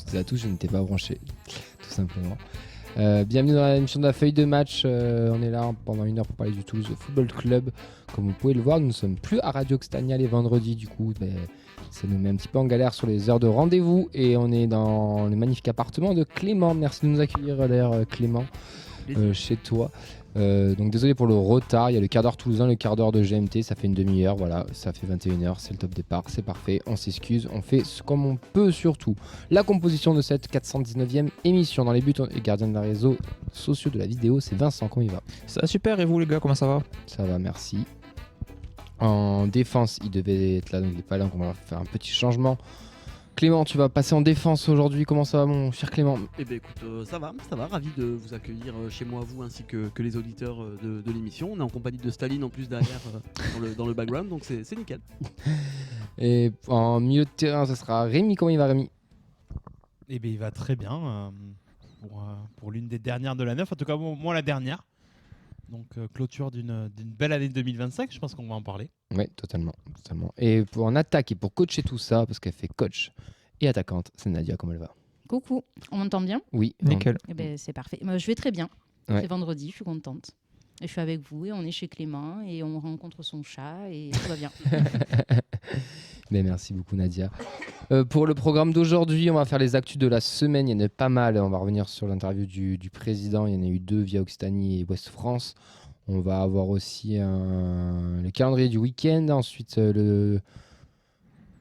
C'était la touche, je n'étais pas branché, tout simplement. Bienvenue dans l'émission de la feuille de match. On est là pendant 1 heure pour parler du Toulouse Football Club. Comme vous pouvez le voir, nous ne sommes plus à Radio Xtania les vendredis. Du coup, ça nous met un petit peu en galère sur les heures de rendez-vous. Et on est dans le magnifique appartement de Clément. Merci de nous accueillir d'ailleurs, Clément, chez toi. Donc désolé pour le retard, il y a le quart d'heure toulousain, le quart d'heure de GMT, ça fait une demi-heure, voilà, ça fait 21h, c'est le top départ, c'est parfait, on s'excuse, on fait comme on peut surtout. La composition de cette 419e émission dans les buts et gardiens de la réseau sociaux de la vidéo, c'est Vincent, comment il va ? Ça va super, et vous les gars, comment ça va ? Ça va, merci. En défense, il devait être là, donc il n'est pas là, donc on va faire un petit changement. Clément, tu vas passer en défense aujourd'hui, comment ça va mon cher Clément ? Eh bien écoute, ça va, ravi de vous accueillir chez moi, vous ainsi que les auditeurs de l'émission. On est en compagnie de Staline en plus derrière dans le background, donc c'est nickel. Et en milieu de terrain, ça sera Rémi, comment il va Rémi ? Eh bien il va très bien, pour l'une des dernières de la neuf, en tout cas moi la dernière. Donc clôture d'une belle année 2025, je pense qu'on va en parler. Oui, totalement. Et pour en attaque et pour coacher tout ça, parce qu'elle fait coach et attaquante, c'est Nadia, comment elle va ? Coucou, on m'entend bien ? Oui. Nickel. Eh ben, c'est parfait. Je vais très bien. Ouais. C'est vendredi, je suis contente. Et je suis avec vous et on est chez Clément et on rencontre son chat et tout va bien. Mais merci beaucoup Nadia. Pour le programme d'aujourd'hui, on va faire les actus de la semaine. Il y en a pas mal. On va revenir sur l'interview du président. Il y en a eu 2 via Occitanie et Ouest France. On va avoir aussi le calendrier du week-end. Ensuite,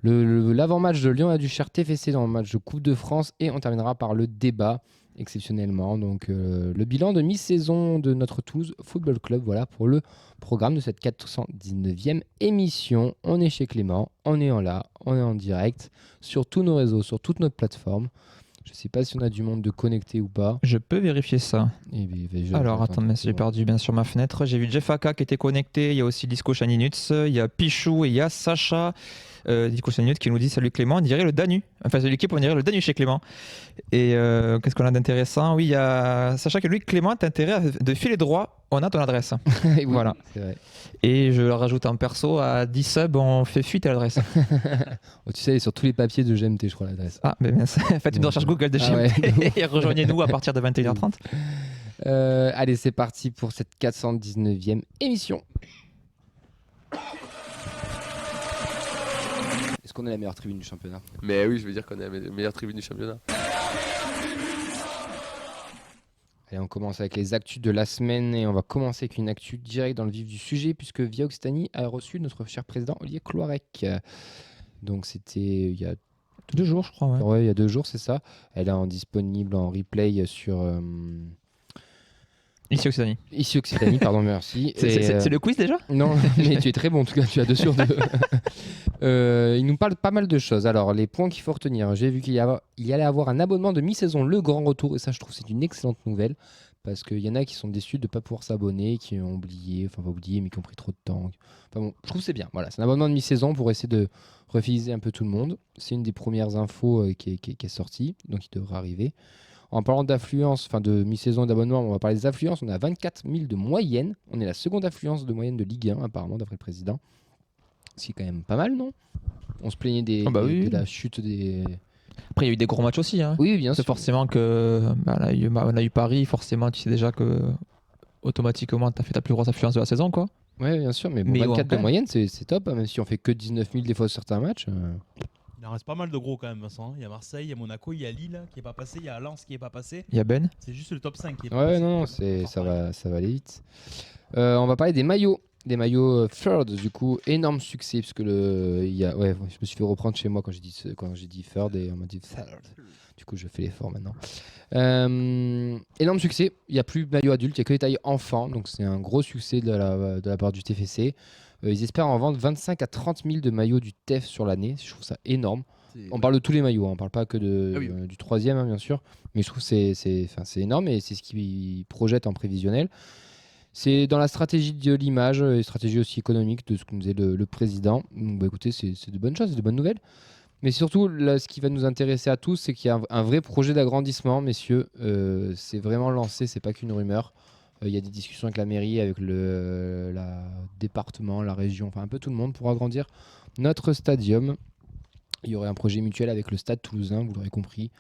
l'avant-match de Lyon à Duchère TFC dans le match de Coupe de France. Et on terminera par le débat, exceptionnellement. Donc, le bilan de mi-saison de notre Toulouse Football Club. Voilà pour le programme de cette 419e émission. On est chez Clément, on est en direct sur tous nos réseaux, sur toutes nos plateformes. Je ne sais pas si on a du monde de connecté ou pas. Je peux vérifier ça. Alors, attends, j'ai perdu bien sûr ma fenêtre. J'ai vu Jeff Aka qui était connecté. Il y a aussi Disco Shaninuts. Il y a Pichou et il y a Sacha. Disco Shaninuts qui nous dit salut Clément. On dirait le Danu. Enfin, c'est l'équipe, on dirait le Danu chez Clément. Et qu'est-ce qu'on a d'intéressant ? Oui, il y a Sacha qui lui, Clément, t'as intérêt de filer droit. On a ton adresse. Oui, voilà. C'est vrai. Et je le rajoute en perso à 10 subs, on fait fuite à l'adresse. Oh, tu sais, elle est sur tous les papiers de GMT, je crois, l'adresse. Ah, mais bien, faites une recherche Google de GMT et rejoignez-nous à partir de 21h30. Allez, c'est parti pour cette 419e émission. Est-ce qu'on est la meilleure tribune du championnat ? Mais oui, je veux dire qu'on est la meilleure tribune du championnat. Allez, on commence avec les actus de la semaine et on va commencer avec une actu directe dans le vif du sujet puisque Via Occitanie a reçu notre cher président Olivier Cloirec. Donc c'était il y a 2 jours, je crois. Ouais. Ouais, il y a 2 jours, c'est ça. Elle est disponible en replay sur... Ici Occitanie. Ici Occitanie, pardon, merci. C'est le quiz déjà ? Non, mais tu es très bon, en tout cas, tu as 2 sur 2. Il nous parle pas mal de choses. Alors, les points qu'il faut retenir. J'ai vu qu'il y allait avoir un abonnement de mi-saison, le grand retour. Et ça, je trouve c'est une excellente nouvelle. Parce qu'il y en a qui sont déçus de ne pas pouvoir s'abonner, qui ont oublié, enfin pas oublié, mais qui ont pris trop de temps. Enfin bon, je trouve que c'est bien. Voilà, c'est un abonnement de mi-saison pour essayer de refidéliser un peu tout le monde. C'est une des premières infos qui est sortie, donc il devrait arriver. En parlant d'affluence, enfin de mi-saison et d'abonnement, on va parler des affluences. On a 24 000 de moyenne. On est la seconde affluence de moyenne de Ligue 1, apparemment, d'après le président. Ce qui est quand même pas mal, non ? On se plaignait de la chute des... Après, il y a eu des gros matchs aussi. Hein. Oui, bien sûr. C'est forcément que... on a eu Paris, forcément, tu sais déjà que automatiquement, tu as fait ta plus grosse affluence de la saison, quoi. Oui, bien sûr, mais, bon, 24 de moyenne, c'est top, hein, même si on fait que 19 000 des fois sur certains matchs. Il en reste pas mal de gros quand même, Vincent. Il y a Marseille, il y a Monaco, il y a Lille qui n'est pas passé, il y a Lens qui n'est pas passé. Il y a Ben. C'est juste le top 5 qui est pas passé. Ouais, non, ça va aller vite. On va parler des maillots. Des maillots Third, du coup, énorme succès, parce que je me suis fait reprendre chez moi quand j'ai dit Third et on m'a dit Third. Du coup, je fais l'effort maintenant. Énorme succès. Il n'y a plus de maillots adultes, il n'y a que les tailles enfants, donc c'est un gros succès de la part du TFC. Ils espèrent en vendre 25 à 30 000 de maillots du TEF sur l'année. Je trouve ça énorme. On parle de tous les maillots, on ne parle pas que du troisième, hein, bien sûr. Mais je trouve que c'est énorme et c'est ce qu'ils projettent en prévisionnel. C'est dans la stratégie de l'image et stratégie aussi économique de ce que nous disait le président. Donc, écoutez, c'est de bonnes choses, c'est de bonnes nouvelles. Mais surtout, là, ce qui va nous intéresser à tous, c'est qu'il y a un vrai projet d'agrandissement, messieurs. C'est vraiment lancé, c'est pas qu'une rumeur. Il y a des discussions avec la mairie, avec le département, la région, enfin un peu tout le monde pour agrandir notre stadium. Il y aurait un projet mutuel avec le Stade Toulousain, vous l'aurez compris.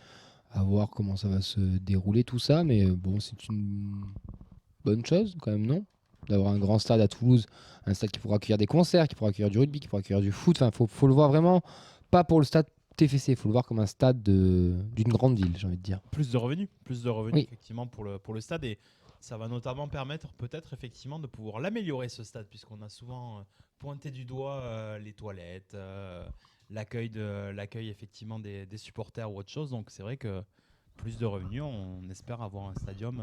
À voir comment ça va se dérouler tout ça, mais bon, c'est une bonne chose quand même, non? D'avoir un grand stade à Toulouse, un stade qui pourra accueillir des concerts, qui pourra accueillir du rugby, qui pourra accueillir du foot. Enfin, faut le voir vraiment, pas pour le stade TFC, il faut le voir comme un stade d'une grande ville, j'ai envie de dire. Plus de revenus Oui. effectivement pour le stade, et ça va notamment permettre peut-être effectivement de pouvoir l'améliorer ce stade, puisqu'on a souvent pointé du doigt les toilettes, l'accueil effectivement des supporters ou autre chose. Donc c'est vrai que plus de revenus, on espère avoir un stadium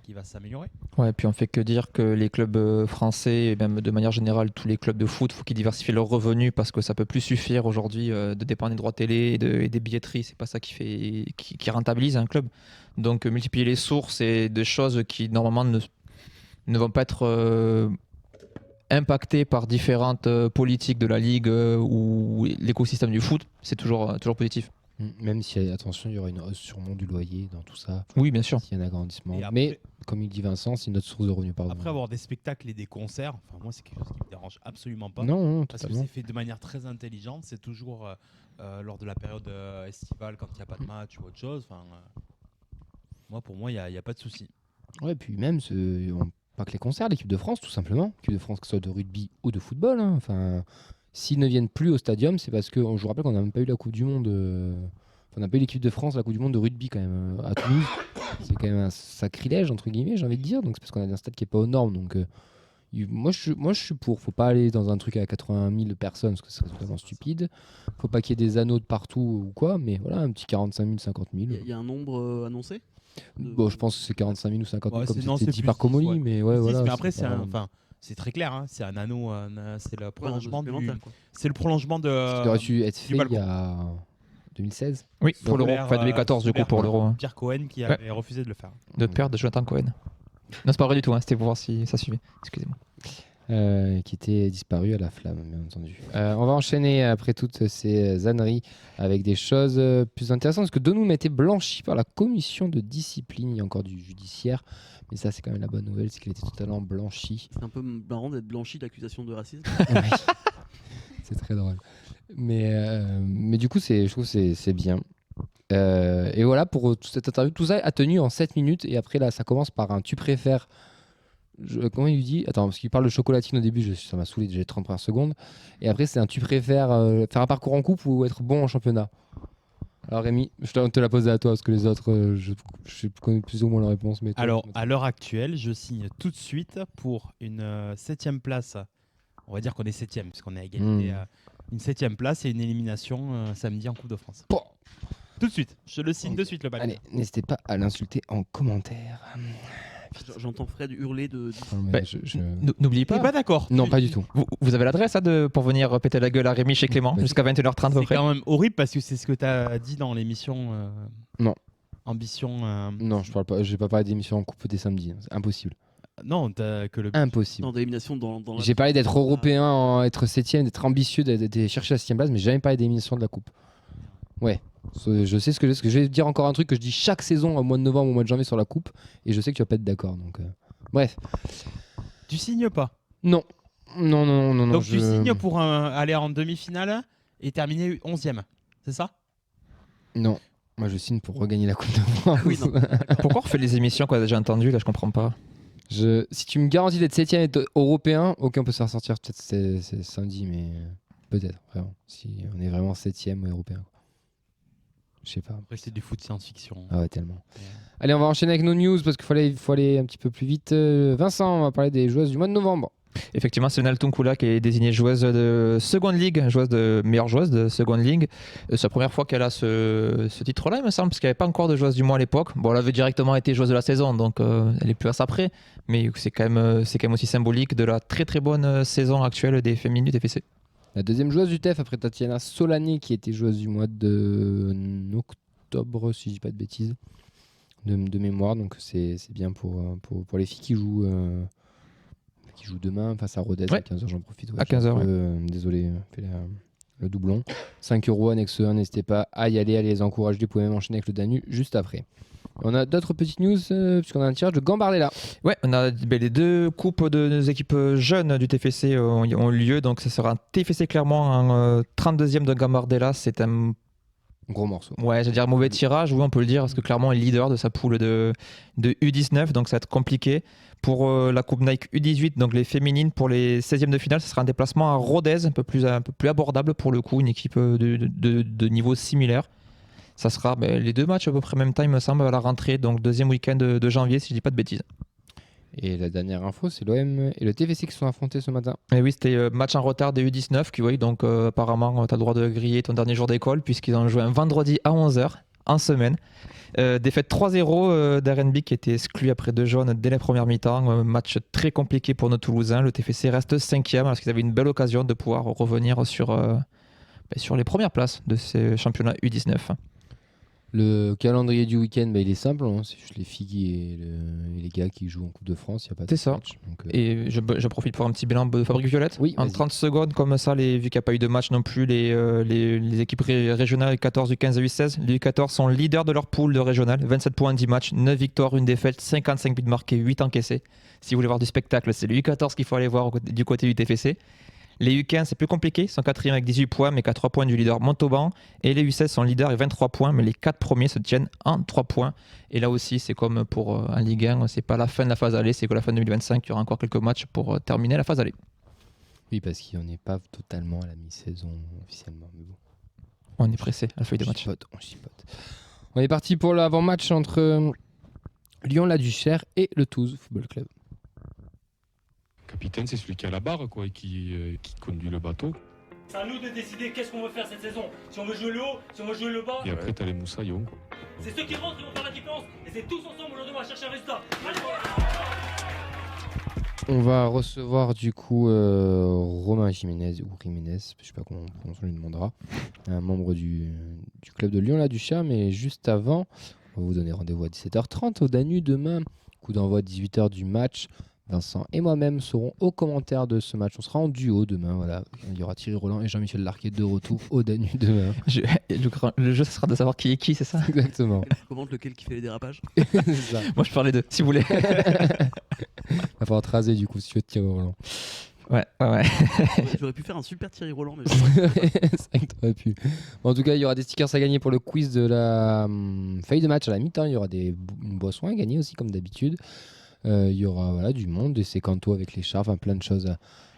qui va s'améliorer. Ouais, puis on fait que dire que les clubs français, et même de manière générale tous les clubs de foot, faut qu'ils diversifient leurs revenus, parce que ça peut plus suffire aujourd'hui de dépendre des droits télé et des billetteries. C'est pas ça qui rentabilise un club. Donc multiplier les sources et des choses qui normalement ne vont pas être impactées par différentes politiques de la ligue ou l'écosystème du foot, c'est toujours positif. Même si, attention, il y aura une hausse sûrement du loyer dans tout ça. Oui, bien sûr. S'il y a un agrandissement. Et après- Mais, comme il dit Vincent, c'est une autre source de revenus. Pardon. Après avoir des spectacles et des concerts, enfin moi c'est quelque chose qui me dérange absolument pas. Non, Parce que totalement. c'est fait de manière très intelligente, c'est toujours lors de la période estivale quand il n'y a pas de match ou autre chose. Enfin, pour moi, il n'y a pas de souci. Ouais, puis même, pas que les concerts, l'équipe de France, tout simplement. L'équipe de France, que ce soit de rugby ou de football. Hein. Enfin, s'ils ne viennent plus au stadium, c'est parce que, je vous rappelle qu'on n'a même pas eu la Coupe du Monde. On n'a pas eu l'équipe de France, la Coupe du Monde de rugby quand même à Toulouse. C'est quand même un sacrilège, entre guillemets, j'ai envie de dire. Donc c'est parce qu'on a un stade qui n'est pas aux normes. Donc moi, je suis pour. Faut pas aller dans un truc à 80 000 personnes, parce que ce serait totalement stupide. Faut pas qu'il y ait des anneaux de partout ou quoi. Mais voilà, un petit 45 000, 50 000. Il y a un nombre annoncé Bon, je pense que c'est 45 000 ou 50 000, Ouais, comme non, c'était c'est dit plus par 10, Comoli. ouais. Mais ouais, Six, voilà. mais après, c'est pas- c'est très clair, hein, c'est un anneau, c'est le prolongement supplémentaire, quoi. c'est le prolongement de. Ce qui aurait dû être fait il balcon. y a 2016. Oui, pour l'Euro. Enfin, 2014 du coup pour l'Euro. Pierre Cohen qui avait refusé de le faire. Notre père de Jonathan Cohen. Non, c'est pas vrai du tout, hein, c'était pour voir si ça suivait. Excusez-moi. Qui était disparu à la flamme, bien entendu. On va enchaîner après toutes ces âneries avec des choses plus intéressantes, parce que Donum a été blanchi par la commission de discipline. Il y a encore du judiciaire, mais ça c'est quand même la bonne nouvelle, c'est qu'il était totalement blanchi. C'est un peu marrant d'être blanchi d'accusation de racisme. Oui. C'est très drôle. Mais du coup, je trouve que c'est bien. Et voilà pour toute cette interview. Tout ça a tenu en 7 minutes, et après là, ça commence par un tu préfères. Comment il lui dit? Attends, parce qu'il parle de chocolatine au début, ça m'a saoulé, j'ai 30 premières secondes. Et après, c'est un tu préfères faire un parcours en coupe ou être bon en championnat? Alors Rémi, je te la poser à toi, parce que les autres, je connais plus ou moins la réponse. Mais toi, Alors, comment tu- à l'heure actuelle, je signe tout de suite pour une 7e place. On va dire qu'on est 7e, puisqu'on est à égalité. Une 7e place et une élimination samedi en Coupe de France. Bon. Tout de suite, je le signe de suite, le bac. Allez, n'hésitez pas à l'insulter en commentaire. J'entends Fred hurler de. Non, mais Bah, N'oubliez T'es pas. pas d'accord? Non, pas du tout. Vous avez l'adresse pour venir péter la gueule à Rémi chez Clément Vas-y. jusqu'à 21h30 à peu C'est près. quand même horrible parce que c'est ce que tu as dit dans l'émission. Non. Ambition. Non, je parle pas. J'ai pas parlé d'émission en coupe des samedis. C'est impossible. Non, t'as que le. Impossible. Dans d'élimination dans la. J'ai parlé d'être européen, être 7ème, d'être ambitieux, d'être chercher la 7ème place, mais j'ai jamais parlé d'élimination de la coupe. Ouais. Je sais ce que je vais dire encore un truc que je dis chaque saison au mois de novembre ou au mois de janvier sur la coupe, et je sais que tu vas pas être d'accord. Donc, bref. Tu signes pas. Non. Non. Donc tu signes pour aller en demi-finale et terminer 11e. C'est ça? Non. Moi, je signe pour regagner la Coupe de France. Oui, non. Pourquoi on refait les émissions qu'on a déjà entendues là? Je comprends pas. Si tu me garantis d'être 7ème et d'être européen, ok, on peut se faire sortir peut-être c'est samedi, mais peut-être, vraiment. Si on est vraiment 7ème ou européen. Je sais pas. Après, c'est du foot science-fiction. Ah ouais, tellement. Allez, on va enchaîner avec nos news parce qu'il faut aller un petit peu plus vite. Vincent, on va parler des joueuses du mois de novembre. Effectivement, c'est Nal Tunkula qui est désignée joueuse de Second League, meilleure joueuse de Second League. C'est la première fois qu'elle a ce titre-là, il me semble, parce qu'il n'y avait pas encore de joueuse du mois à l'époque. Bon, elle avait directement été joueuse de la saison, donc elle est plus à ça près. Mais c'est quand même aussi symbolique de la très très bonne saison actuelle des féminines du TFC. La deuxième joueuse du TEF après Tatiana Solani qui était joueuse du mois de octobre, si je dis pas de bêtises, de mémoire. Donc c'est bien pour les filles qui jouent demain face à Rodez Ouais. à 15h. J'en profite. À 15h, Désolé, fait le doublon. 5 € annexe 1, n'hésitez pas à y aller, à les encourager. Vous pouvez même enchaîner avec le Danu juste après. On a d'autres petites news, puisqu'on a un tirage de Gambardella. Ouais, on a les deux coupes de nos équipes jeunes du TFC ont lieu. Donc, ça sera un TFC Clermont en 32e de Gambardella. C'est un Gros morceau. Ouais, j'allais dire mauvais tirage, oui, on peut le dire, parce que clairement, il est leader de sa poule de U19, donc ça va être compliqué. Pour la Coupe Nike U18, donc les féminines, pour les 16e de finale, ce sera un déplacement à Rodez, un peu plus abordable pour le coup, une équipe de niveau similaire. Ça sera les 2 matchs à peu près même temps, il me semble, à la rentrée, donc 2e week-end de janvier, si je dis pas de bêtises. Et la dernière info, c'est l'OM et le TFC qui se sont affrontés ce matin. Et oui, c'était match en retard des U19, qui, oui, donc apparemment, tu as le droit de griller ton dernier jour d'école, puisqu'ils ont joué un vendredi à 11h, en semaine. Défaite 3-0 d'RNB qui était exclu après 2 jaunes dès la première mi-temps. Match très compliqué pour nos Toulousains. Le TFC reste 5e parce qu'ils avaient une belle occasion de pouvoir revenir sur les premières places de ces championnats U19. Le calendrier du week-end, il est simple. C'est juste les filles et les gars qui jouent en Coupe de France. Il n'y a pas de match. Donc, Et je profite pour un petit bilan de Fabrique Violette. Oui, en vas-y. 30 secondes, comme ça, vu qu'il n'y a pas eu de match non plus, les équipes régionales U14, U15 et U16, les U14 sont leaders de leur poule de régional. 27 points en 10 matchs, 9 victoires, 1 défaite, 55 buts marqués, 8 encaissés. Si vous voulez voir du spectacle, c'est le U14 qu'il faut aller voir du côté du TFC. Les U15, c'est plus compliqué, ils sont 4e avec 18 points, mais qu'à 3 points du leader Montauban. Et les U16 sont leaders avec 23 points, mais les 4 premiers se tiennent en 3 points. Et là aussi, c'est comme pour en Ligue 1, c'est pas la fin de la phase aller, c'est que la fin 2025, il y aura encore quelques matchs pour terminer la phase aller. Oui, parce qu'on n'est pas totalement à la mi-saison officiellement. Mais bon. On est pressé à la feuille de match. On chipote. On est parti pour l'avant-match entre Lyon-la-Duchère et le Toulouse Football Club. Capitaine, c'est celui qui a la barre, quoi, et qui conduit le bateau. C'est à nous de décider qu'est-ce qu'on veut faire cette saison. Si on veut jouer le haut, si on veut jouer le bas. Et après, t'as les moussaillons. C'est ceux qui rentrent qui vont faire la différence. Et c'est tous ensemble aujourd'hui, on va chercher un résultat. Allez, on va recevoir du coup Romain Jiménez ou Jiménez, je sais pas comment on lui demandera, un membre du club de Lyon-la-Duchère. Mais juste avant, on va vous donner rendez-vous à 17h30 au Danu demain. Coup d'envoi à 18h du match. Vincent et moi-même serons aux commentaires de ce match. On sera en duo demain. Voilà. Il y aura Thierry Roland et Jean-Michel Larquet de retour au Danu demain. Le jeu, ce sera de savoir qui est qui, c'est ça? Exactement. Commente lequel qui fait les dérapages. C'est ça. Moi, je parlais d'eux, si vous voulez. Il va falloir te raser du coup si tu veux Thierry Roland. Ouais. J'aurais pu faire un super Thierry Roland, mais C'est vrai que t'aurais pu. En tout cas, il y aura des stickers à gagner pour le quiz de la feuille de match à la mi-temps. Il y aura une boisson à gagner aussi, comme d'habitude. Il y aura du monde, des sécantos avec les chars, plein de choses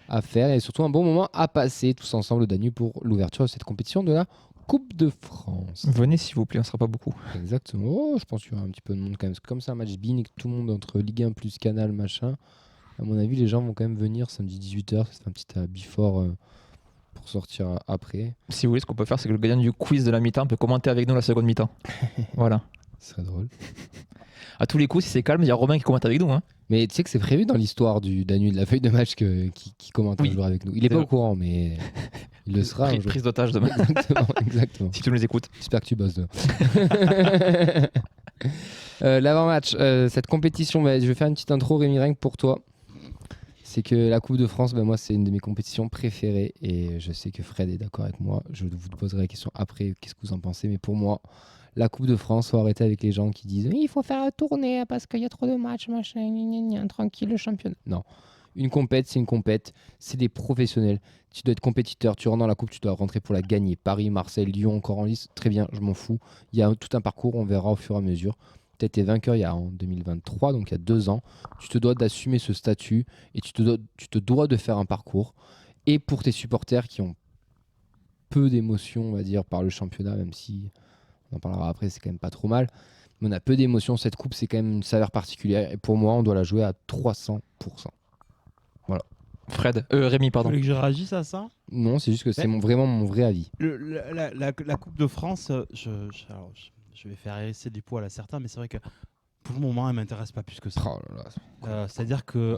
à faire et surtout un bon moment à passer tous ensemble au Danube pour l'ouverture de cette compétition de la Coupe de France. Venez s'il vous plaît, on sera pas beaucoup. Exactement. Oh, je pense qu'il y aura un petit peu de monde quand même. Parce que comme c'est un match bin et que tout le monde entre Ligue 1 plus Canal, machin, à mon avis, les gens vont quand même venir samedi 18h. C'est un petit before pour sortir après. Si vous voulez, ce qu'on peut faire, c'est que le gagnant du quiz de la mi-temps peut commenter avec nous la seconde mi-temps. Voilà. Ce serait drôle. À tous les coups, si c'est calme, il y a Romain qui commente avec nous. Hein. Mais tu sais que c'est prévu dans l'histoire du Danu de la feuille de match qui commente un jour avec nous. Il est pas au courant, mais il le sera. Prise d'otage demain. Exactement. Si tu nous écoutes. J'espère que tu bosses demain. L'avant-match, cette compétition, je vais faire une petite intro, Rémi, rien que pour toi. C'est que la Coupe de France, moi, c'est une de mes compétitions préférées et je sais que Fred est d'accord avec moi. Je vous poserai la question après, qu'est-ce que vous en pensez, mais pour moi, la Coupe de France, faut arrêter avec les gens qui disent il faut faire tourner parce qu'il y a trop de matchs, machin, tranquille, le championnat. Non, une compète, c'est une compète, c'est des professionnels. Tu dois être compétiteur, tu rentres dans la Coupe, tu dois rentrer pour la gagner. Paris, Marseille, Lyon, encore en lice, très bien, je m'en fous. Il y a tout un parcours, on verra au fur et à mesure. Tu as été vainqueur en 2023, donc il y a 2 ans. Tu te dois d'assumer ce statut et tu te dois de faire un parcours. Et pour tes supporters qui ont peu d'émotions, on va dire, par le championnat, même si on en parlera après, c'est quand même pas trop mal. Mais on a peu d'émotions. Cette coupe, c'est quand même une saveur particulière. Et pour moi, on doit la jouer à 300%. Voilà. Rémi, pardon. Vous voulez que je réagisse à ça? Non, c'est juste que c'est vraiment mon vrai avis. La Coupe de France, je vais faire hérisser du poil à certains, mais c'est vrai que pour le moment, elle ne m'intéresse pas plus que ça. Oh là là. C'est-à-dire que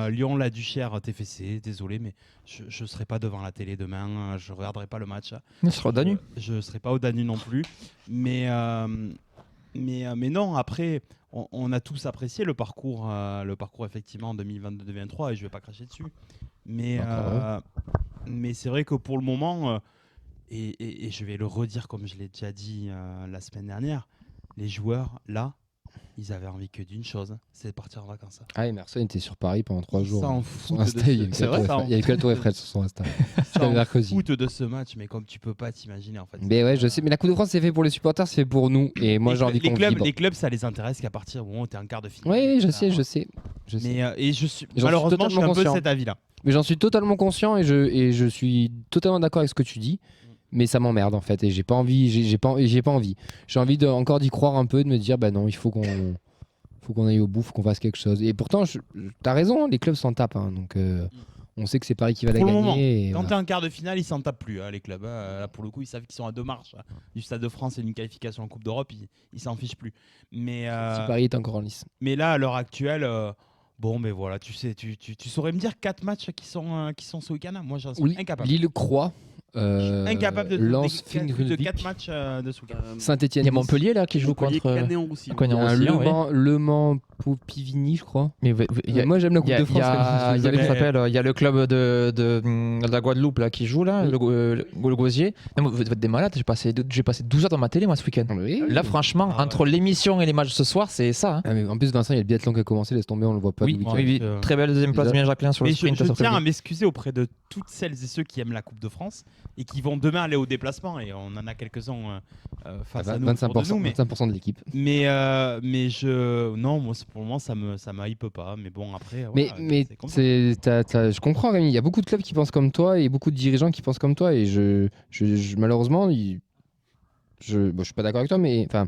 Lyon-la-Duchère TFC, désolé, mais je ne serai pas devant la télé demain, je ne regarderai pas le match. Ce sera au Danu. Je ne serai pas au Danu non plus. Mais non, après, on a tous apprécié le parcours effectivement en 2022-2023 et je ne vais pas cracher dessus. Mais c'est vrai que pour le moment, et je vais le redire comme je l'ai déjà dit la semaine dernière, les joueurs, là, ils avaient envie que d'une chose, c'est de partir en vacances. Ah, Emerson était sur Paris pendant 3 jours. S'en Son foutent Insta, il y avait que la Tour Eiffel sur son Insta. S'en foutent de ce match, mais comme tu peux pas t'imaginer en fait. Mais ouais, je sais, mais la Coupe de France c'est fait pour les supporters, c'est fait pour nous. Et moi j'ai envie qu'on vibre. Les clubs, ça les intéresse qu'à partir où t'es en quart de finale. Oui, je sais. Mais et malheureusement, je suis un peu de cet avis-là. Mais j'en suis totalement conscient et je suis totalement d'accord avec ce que tu dis. Mais ça m'emmerde en fait et j'ai pas envie. J'ai envie encore d'y croire un peu, de me dire bah non, il faut qu'on aille au bout, faut qu'on fasse quelque chose. Et pourtant, t'as raison, les clubs s'en tapent. Donc on sait que c'est Paris qui va la gagner. Quand t'es en quart de finale, ils s'en tapent plus, les clubs. Là, pour le coup, ils savent qu'ils sont à 2 marches du Stade de France et d'une qualification en Coupe d'Europe. Ils s'en fichent plus. Mais si Paris est encore en lice. Mais là, à l'heure actuelle. Bon, mais voilà, tu sais, tu saurais me dire 4 matchs qui sont ce week-end. Moi, j'en suis incapable. Lille-Croix. Incapable de Lens, 4 matchs de ce week-end. Saint-Etienne. Il y a Montpellier là qui joue contre Canet en Roussillon. Le Mans Pivini, je crois. Mais moi j'aime la Coupe de France. Il y a le club de la Guadeloupe là qui joue là, le Gosier. Vous êtes des malades. J'ai passé 12 heures dans ma télé moi ce week-end. Là franchement, entre l'émission et les matchs ce soir, c'est ça. Mais en plus Vincent, il y a le biathlon qui a commencé, laisse tomber, on le voit pas. Oui, très belle deuxième place, bien Jacqueline sur le sprint. Je tiens à m'excuser auprès de toutes celles et ceux qui aiment la Coupe de France et qui vont demain aller au déplacement, et on en a quelques-uns face à nous. 25% de l'équipe. Mais non, moi pour le moment ça me hype pas, mais bon après. Je comprends Rémi, il y a beaucoup de clubs qui pensent comme toi et beaucoup de dirigeants qui pensent comme toi et malheureusement je suis pas d'accord avec toi, mais enfin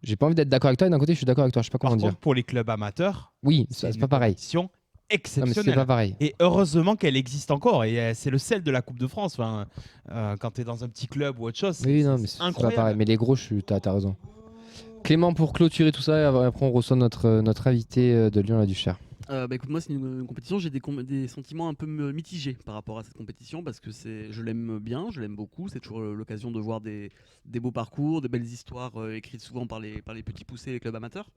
j'ai pas envie d'être d'accord avec toi et d'un côté je suis d'accord avec toi, je sais pas comment dire. Pour les clubs amateurs, oui, c'est pas pareil. Exceptionnelle. C'est pas pareil. Et heureusement qu'elle existe encore, et c'est le sel de la Coupe de France. Enfin, quand tu es dans un petit club ou autre chose, c'est incroyable. Pas pareil. Mais les gros, t'as raison. Clément, pour clôturer tout ça, après on reçoit notre invité de Lyon-la-Duchère. Écoute, moi c'est une compétition, j'ai des sentiments un peu mitigés par rapport à cette compétition parce que je l'aime bien, je l'aime beaucoup, c'est toujours l'occasion de voir des beaux parcours, de belles histoires écrites souvent par les petits poussés et les clubs amateurs.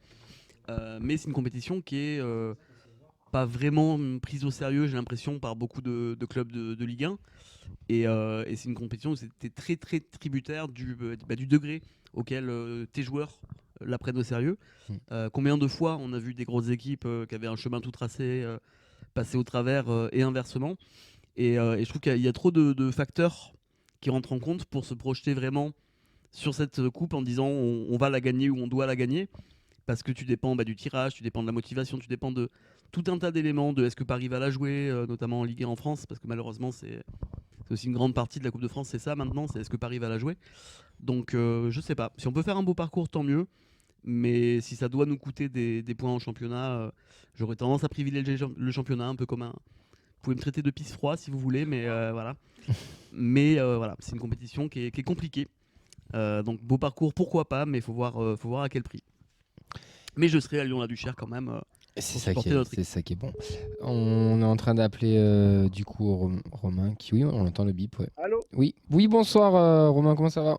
Mais c'est une compétition qui est pas vraiment prise au sérieux, j'ai l'impression, par beaucoup de clubs de Ligue 1. Et c'est une compétition où c'était très très tributaire du degré auquel tes joueurs la prennent au sérieux. Combien de fois on a vu des grosses équipes qui avaient un chemin tout tracé passer au travers et inversement. Et je trouve qu'il y a trop de facteurs qui rentrent en compte pour se projeter vraiment sur cette coupe en disant on va la gagner ou on doit la gagner. Parce que tu dépends du tirage, tu dépends de la motivation, tu dépends de tout un tas d'éléments, de est-ce que Paris va la jouer, notamment en Ligue 1 en France, parce que malheureusement c'est aussi une grande partie de la Coupe de France, c'est ça maintenant, c'est est-ce que Paris va la jouer. Donc je sais pas, si on peut faire un beau parcours tant mieux, mais si ça doit nous coûter des points en championnat, j'aurais tendance à privilégier le championnat un peu comme un... Vous pouvez me traiter de pisse froid si vous voulez, mais voilà. Mais voilà, c'est une compétition qui est compliquée. Donc beau parcours, pourquoi pas, mais il faut voir à quel prix. Mais je serai à Lyon-la-Duchère quand même. C'est ça qui est bon. On est en train d'appeler du coup Romain qui, oui, on entend le bip. Ouais. Allô ? Oui, bonsoir Romain, comment ça va ?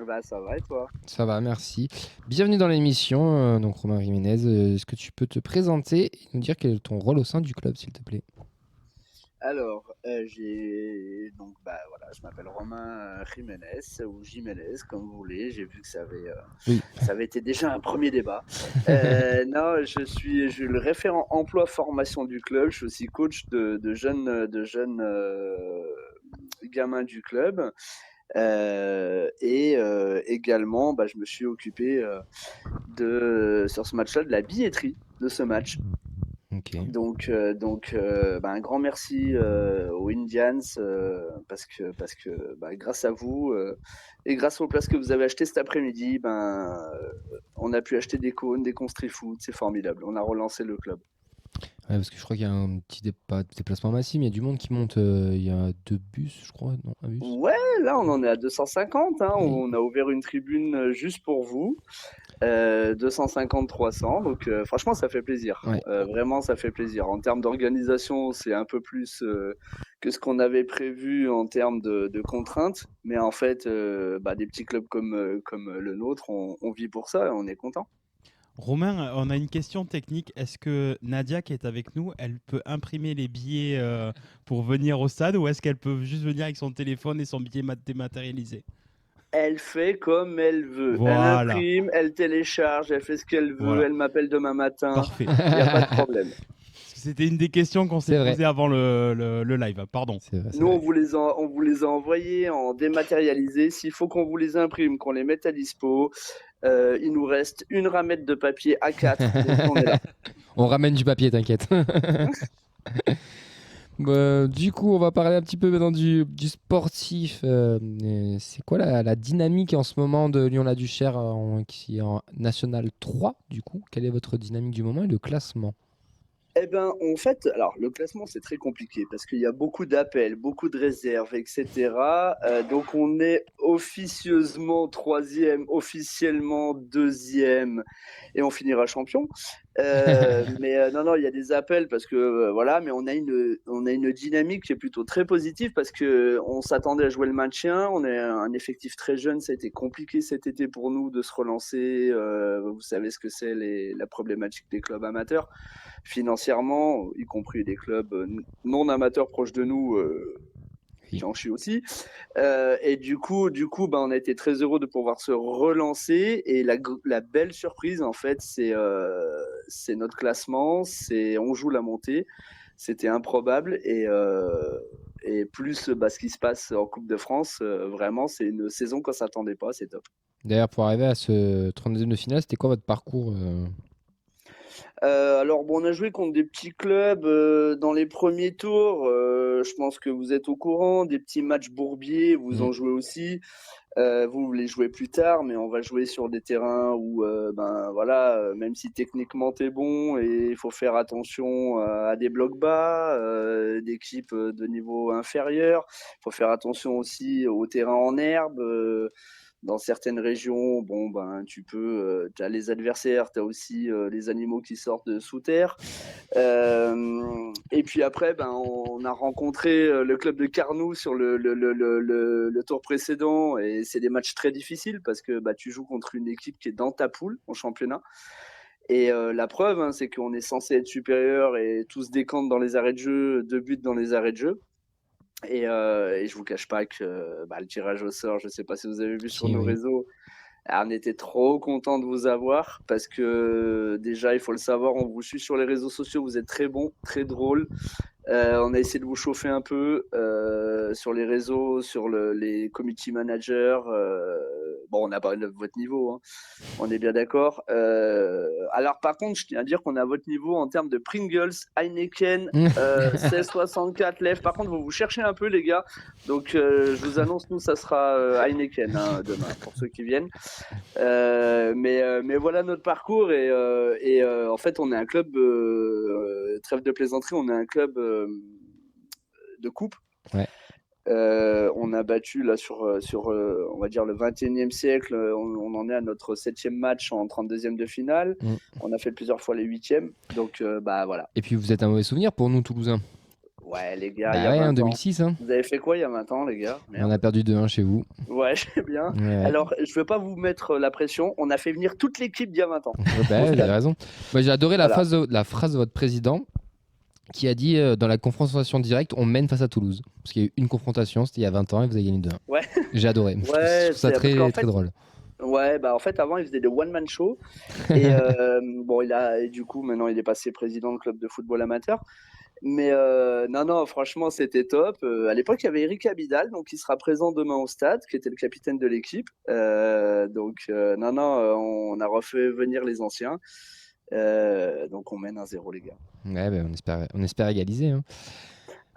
Bah ça va et toi ? Ça va, merci. Bienvenue dans l'émission, donc Romain Jiménez. Est-ce que tu peux te présenter et nous dire quel est ton rôle au sein du club, s'il te plaît ? Alors, je m'appelle Romain Jiménez ou Jiménez, comme vous voulez. J'ai vu que ça avait été déjà un premier débat. Non, je suis le référent emploi-formation du club. Je suis aussi coach de jeunes gamins du club. Également, je me suis occupé sur ce match-là de la billetterie de ce match. Okay. Donc, un grand merci aux Indians parce que grâce à vous et grâce aux places que vous avez achetées cet après-midi, on a pu acheter des cônes, des cons street food, c'est formidable. On a relancé le club. Ouais, parce que je crois qu'il y a un petit déplacement massif, il y a du monde qui monte, il y a 2 bus, je crois, non, un bus. Ouais, là on en est à 250, hein. Oui. On a ouvert une tribune juste pour vous. 250-300, donc franchement ça fait plaisir. Ouais. Vraiment ça fait plaisir. En termes d'organisation, c'est un peu plus que ce qu'on avait prévu en termes de contraintes, mais en fait des petits clubs comme le nôtre, on vit pour ça et on est content. Romain, on a une question technique. Est-ce que Nadia qui est avec nous, elle peut imprimer les billets pour venir au stade, ou est-ce qu'elle peut juste venir avec son téléphone et son billet dématérialisé ? Elle fait comme elle veut. Voilà. Elle imprime, elle télécharge, elle fait ce qu'elle veut, Voilà. elle m'appelle demain matin. Parfait. Il n'y a pas de problème. C'était une des questions qu'on s'est posées avant le live. Pardon. Nous, on vous les a envoyés en dématérialisé. S'il faut qu'on vous les imprime, qu'on les mette à dispo, il nous reste une ramette de papier A4. Donc on est là. On ramène du papier, t'inquiète. Du coup, on va parler un petit peu maintenant du sportif. C'est quoi la dynamique en ce moment de Lyon-la-Duchère qui est en National 3 du coup? Quelle est votre dynamique du moment et le classement? Eh ben, en fait, alors le classement c'est très compliqué parce qu'il y a beaucoup d'appels, beaucoup de réserves, etc. Donc on est officieusement troisième, officiellement deuxième, et on finira champion. Mais non, il y a des appels parce que voilà, mais on a une dynamique qui est plutôt très positive parce que on s'attendait à jouer le maintien. On est un effectif très jeune, ça a été compliqué cet été pour nous de se relancer. Vous savez ce que c'est la problématique des clubs amateurs financièrement, y compris des clubs non amateurs proches de nous. Qui en chie aussi. Et du coup, on a été très heureux de pouvoir se relancer. Et la belle surprise, en fait, c'est notre classement. On joue la montée. C'était improbable. Et plus ce qui se passe en Coupe de France, vraiment, c'est une saison qu'on ne s'attendait pas. C'est top. D'ailleurs, pour arriver à ce 32e de finale, c'était quoi votre parcours alors, on a joué contre des petits clubs dans les premiers tours. Je pense que vous êtes au courant. Des petits matchs bourbiers, vous en jouez aussi. Vous les jouez plus tard, mais on va jouer sur des terrains où, même si techniquement t'es bon, et il faut faire attention à des blocs bas, d'équipes de niveau inférieur. Il faut faire attention aussi aux terrains en herbe. Dans certaines régions, tu as les adversaires, tu as aussi les animaux qui sortent de sous terre. Et puis après, on a rencontré le club de Carnoux sur le tour précédent, et c'est des matchs très difficiles parce que tu joues contre une équipe qui est dans ta poule en championnat. Et la preuve, c'est qu'on est censé être supérieur et tout se décante dans les arrêts de jeu, 2 buts dans les arrêts de jeu. Et je vous cache pas que le tirage au sort, je sais pas si vous avez vu sur nos réseaux, on était trop content de vous avoir parce que déjà, il faut le savoir, on vous suit sur les réseaux sociaux, vous êtes très bons, très drôles. On a essayé de vous chauffer un peu sur les réseaux, sur les community managers. On n'a pas votre niveau, hein. On est bien d'accord. Alors par contre, je tiens à dire qu'on a votre niveau en termes de Pringles, Heineken, 1664 lèvres. Par contre, vous cherchez un peu, les gars. Donc je vous annonce, nous, ça sera Heineken demain pour ceux qui viennent. Mais voilà notre parcours. Et en fait, on est un club, trêve de plaisanterie, on est un club de coupe. Ouais. On a battu là sur on va dire le 21e siècle, on en est à notre 7e match en 32e de finale. On a fait plusieurs fois les 8e, donc voilà. Et puis vous êtes un mauvais souvenir pour nous Toulousains. Ouais les gars, il y a 20 en ans. 2006 hein. Vous avez fait quoi il y a 20 ans les gars? Merde. On a perdu 2-1 chez vous. Ouais, je sais bien. Ouais. Alors je veux pas vous mettre la pression, on a fait venir toute l'équipe d'il y a 20 ans. Vous avez raison. Moi j'ai adoré la phrase de votre président qui a dit dans la confrontation directe, on mène face à Toulouse. Parce qu'il y a eu une confrontation, c'était il y a 20 ans et vous avez gagné 2-1. Ouais. J'ai adoré. Ouais, je trouve ça très drôle. Ouais, en fait, avant, il faisait des one-man show. Et du coup, maintenant, il est passé président du club de football amateur. Mais non, franchement, c'était top. À l'époque, il y avait Eric Abidal, donc il sera présent demain au stade, qui était le capitaine de l'équipe. On a refait venir les anciens. Donc on mène 1-0 les gars. Ouais, on espère égaliser. Hein.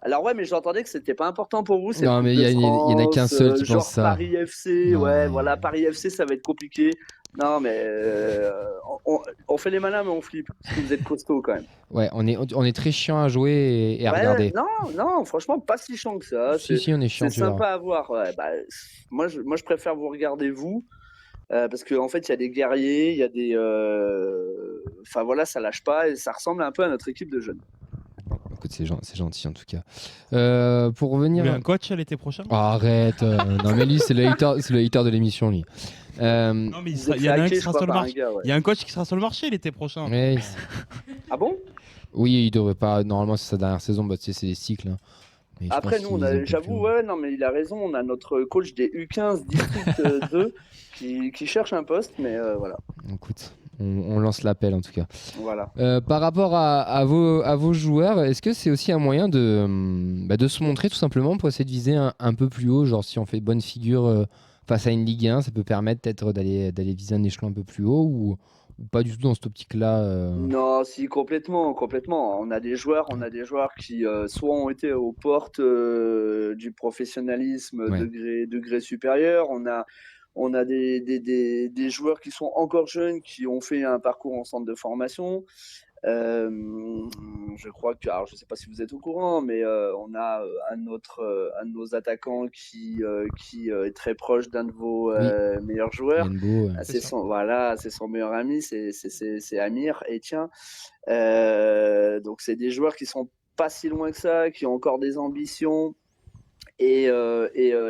Alors ouais, mais j'entendais que c'était pas important pour vous. Non, mais il y en a qu'un seul qui pense ça. Paris FC, voilà, Paris FC, ça va être compliqué. Non, mais on fait les malins, mais on flippe. Parce que vous êtes costaud quand même. Ouais, on est très chiant à jouer et à regarder. Non, franchement, pas si chiant que ça. Si, on est chiant. C'est sympa à voir. Ouais, moi, je préfère vous regarder vous. Parce qu'en fait, il y a des guerriers, il y a des. Enfin voilà, ça lâche pas et ça ressemble un peu à notre équipe de jeunes. Écoute, c'est gentil en tout cas. Pour revenir. Il y a un coach l'été prochain. Oh, arrête. Non, mais lui, c'est le hater de l'émission, lui. Non, mais il y en a un qui sera sur le marché. Il y a un coach qui sera sur le marché l'été prochain. Ouais, ah bon? Oui, il devrait pas. Normalement, c'est sa dernière saison. C'est des cycles. Hein. Après, nous, j'avoue, non, mais il a raison. On a notre coach des U15 District 2 qui cherche un poste, mais voilà. Écoute, on lance l'appel en tout cas. Voilà. Par rapport à vos joueurs, est-ce que c'est aussi un moyen de se montrer tout simplement pour essayer de viser un peu plus haut? Genre, si on fait bonne figure face à une Ligue 1, ça peut permettre peut-être d'aller viser un échelon un peu plus haut ou pas du tout dans cette optique-là Non, si, complètement. On a des joueurs qui soit ont été aux portes du professionnalisme degré supérieur. On a des joueurs qui sont encore jeunes, qui ont fait un parcours en centre de formation. Je crois que, alors je ne sais pas si vous êtes au courant, mais on a un de nos attaquants qui est très proche d'un de vos meilleurs joueurs. C'est son meilleur ami, c'est Amir Etienne. Donc c'est des joueurs qui sont pas si loin que ça, qui ont encore des ambitions. Et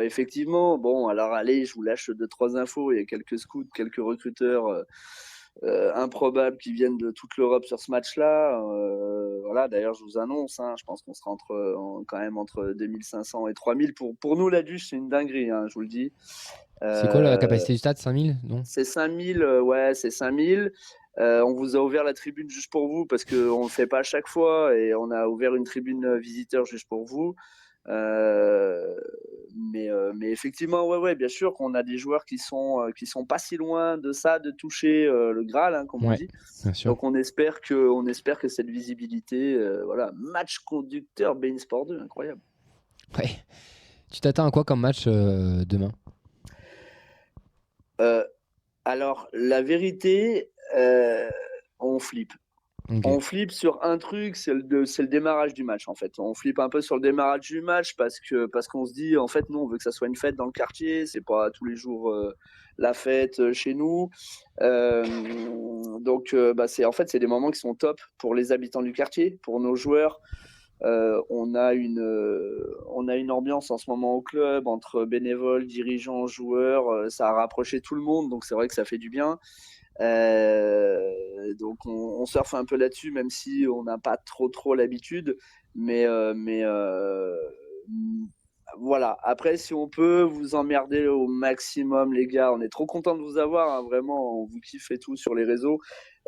effectivement, bon, alors allez, je vous lâche 2-3 infos. Il y a quelques scouts, quelques recruteurs improbables qui viennent de toute l'Europe sur ce match-là. Voilà, d'ailleurs, je vous annonce, je pense qu'on sera quand même entre 2500 et 3000. Pour nous, la Duche, c'est une dinguerie, je vous le dis. C'est quoi la capacité du stade, 5000 non ? C'est 5000, ouais, c'est 5000. On vous a ouvert la tribune juste pour vous parce qu'on ne le fait pas à chaque fois et on a ouvert une tribune visiteur juste pour vous. Mais effectivement, ouais, bien sûr qu'on a des joueurs qui sont pas si loin de ça, de toucher le Graal, comme on dit. Donc on espère que cette visibilité, voilà, match conducteur beIN Sport 2, incroyable. Ouais. Tu t'attends à quoi comme match demain ? Alors la vérité, on flippe. Okay. On flippe sur un truc, c'est le démarrage du match en fait. On flippe un peu sur le démarrage du match parce qu'on se dit en fait nous on veut que ça soit une fête dans le quartier, c'est pas tous les jours la fête chez nous. Donc c'est des moments qui sont top pour les habitants du quartier, pour nos joueurs. On a une ambiance en ce moment au club entre bénévoles, dirigeants, joueurs. Ça a rapproché tout le monde, donc c'est vrai que ça fait du bien. Donc on surfe un peu là-dessus, même si on n'a pas trop l'habitude. Mais voilà. Après, si on peut vous emmerder au maximum, les gars, on est trop content de vous avoir. Vraiment, on vous kiffe et tout sur les réseaux.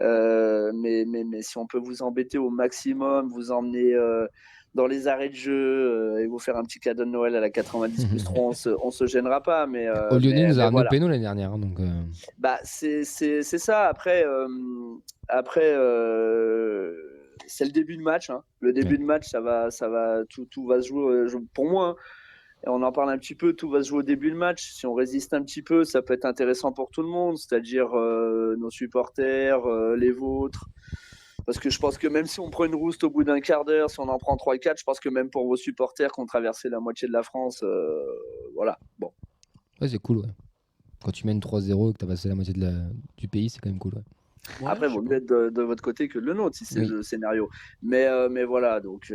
Mais si on peut vous embêter au maximum, vous emmener dans les arrêts de jeu et vous faire un petit cadeau de Noël à la 90+3, on se gênera pas. Mais au Lyonnais nous a ramené Péno l'année dernière, donc. C'est ça. Après, c'est le début de match. Le début de match, ça va, tout va se jouer. Pour moi. Et on en parle un petit peu, tout va se jouer au début de match. Si on résiste un petit peu, ça peut être intéressant pour tout le monde, c'est-à-dire nos supporters, les vôtres. Parce que je pense que même si on prend une rouste au bout d'un quart d'heure, si on en prend 3-4, je pense que même pour vos supporters qui ont traversé la moitié de la France, voilà, bon. Ouais, c'est cool, ouais. Quand tu mènes 3-0 et que tu as passé la moitié du pays, c'est quand même cool, ouais. Ouais, après, vaut mieux être de votre côté que de le nôtre si c'est le scénario. Mais voilà, donc.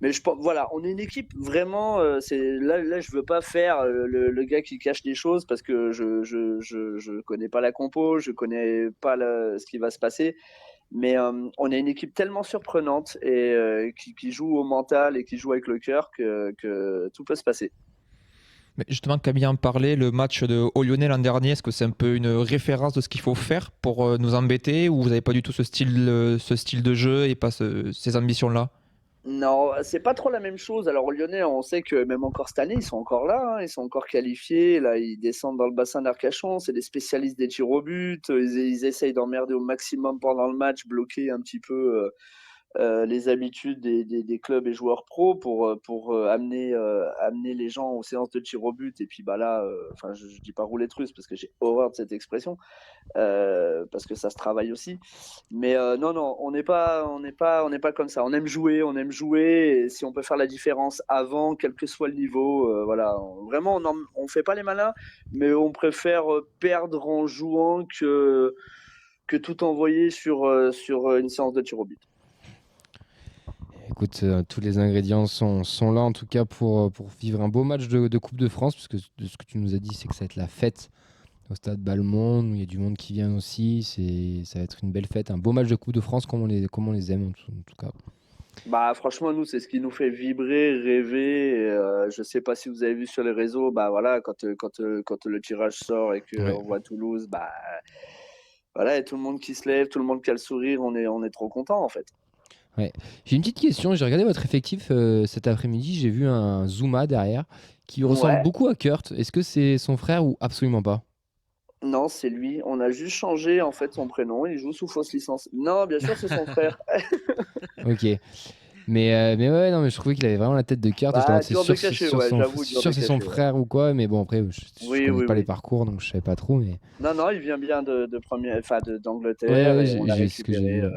Mais je pense, voilà, on est une équipe vraiment. Là, je veux pas faire le gars qui cache des choses parce que je connais pas la compo, je connais pas ce qui va se passer. Mais on est une équipe tellement surprenante et qui joue au mental et qui joue avec le cœur que tout peut se passer. Mais justement, Camille en parlait, le match au Lyonnais l'an dernier, est-ce que c'est un peu une référence de ce qu'il faut faire pour nous embêter ou vous n'avez pas du tout ce style de jeu et pas ces ambitions-là ? Non, c'est pas trop la même chose. Alors au Lyonnais, on sait que même encore cette année, ils sont encore là, ils sont encore qualifiés. Là, ils descendent dans le bassin d'Arcachon. C'est des spécialistes des tirs au but. Ils essayent d'emmerder au maximum pendant le match, bloquer un petit peu les habitudes des clubs et joueurs pros pour amener les gens aux séances de tir au but. Et puis là, je dis pas rouler de russe parce que j'ai horreur de cette expression, parce que ça se travaille aussi. Mais non, on n'est pas comme ça. On aime jouer, et si on peut faire la différence avant, quel que soit le niveau, voilà. Vraiment, on fait pas les malins, mais on préfère perdre en jouant que tout envoyer sur une séance de tir au but. Écoute, tous les ingrédients sont là en tout cas pour vivre un beau match de Coupe de France, parce que de ce que tu nous as dit, c'est que ça va être la fête au stade Balmonde, où il y a du monde qui vient aussi. Ça va être une belle fête, un beau match de Coupe de France comme on les aime en tout cas. Bah, franchement, nous, c'est ce qui nous fait vibrer, rêver. Je sais pas si vous avez vu sur les réseaux, bah voilà, quand le tirage sort et qu'on voit Toulouse, bah voilà, et tout le monde qui se lève, tout le monde qui a le sourire, on est trop content en fait. Ouais. J'ai une petite question. J'ai regardé votre effectif cet après-midi. J'ai vu un Zuma derrière qui ressemble beaucoup à Kurt. Est-ce que c'est son frère ou absolument pas? Non, c'est lui. On a juste changé en fait son prénom. Il joue sous fausse licence. Non, bien sûr, c'est son frère. Ok. Mais ouais, non, mais je trouvais qu'il avait vraiment la tête de Kurt. Bah, C'est dur sûr, de cacher, sûr, ouais, son, j'avoue, dur sûr de c'est son cacher, ouais. frère ou quoi. Mais bon, après, je connais pas les parcours, donc je savais pas trop. Mais Non, il vient bien d'Angleterre ouais, et on l'a j'ai ce que j'ai récupéré. vu.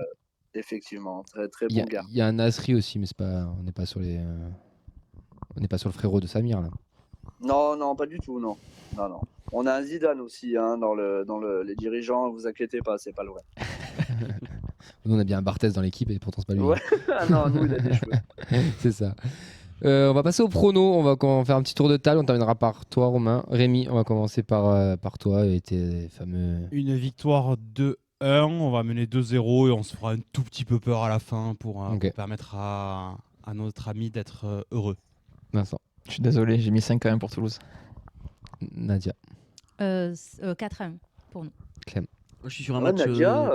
Effectivement, très très Il bon gars. y a un Nasri aussi, mais on n'est pas sur on n'est pas sur le frérot de Samir là. Non, pas du tout, non. On a un Zidane aussi hein, dans les dirigeants, vous inquiétez pas, c'est pas le vrai. Nous, on a bien un Barthez dans l'équipe et pourtant c'est pas lui. Ouais. Ah non, nous il a des cheveux. C'est ça. On va passer au prono. On va faire un petit tour de table. On terminera par toi, Romain. Rémi, on va commencer par toi et tes fameux. Une victoire 2-1. On va mener 2-0 et on se fera un tout petit peu peur à la fin pour permettre à notre ami d'être heureux. Vincent. Je suis désolé, j'ai mis 5 quand même pour Toulouse. Nadia. 4-1 pour nous. Clem. Moi, je suis sur un match. Nadia,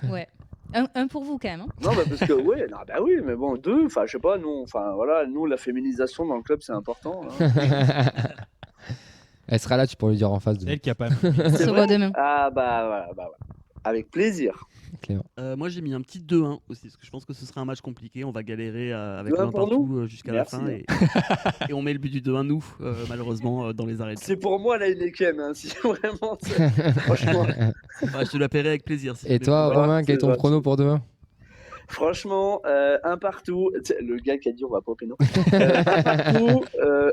Ouais. Un pour vous quand même. Hein. Non, bah parce que oui, mais bon, 2, enfin je sais pas, nous la féminisation dans le club c'est important. Hein. Elle sera là, tu pourras lui dire en face. C'est elle qui a pas. Se voit demain. Ah bah voilà. Avec plaisir. Moi j'ai mis un petit 2-1 aussi, parce que je pense que ce sera un match compliqué. On va galérer avec 2-1 un pour partout nous jusqu'à la fin. Et on met le but du 2-1 nous, malheureusement, dans les arrêts. C'est pour moi la Heineken, hein, si vraiment. Franchement. Ouais, je te la paierai avec plaisir. Et toi, Romain, quel est ton prono pour demain? Franchement, un partout. Le gars qui a dit on va pas au péno.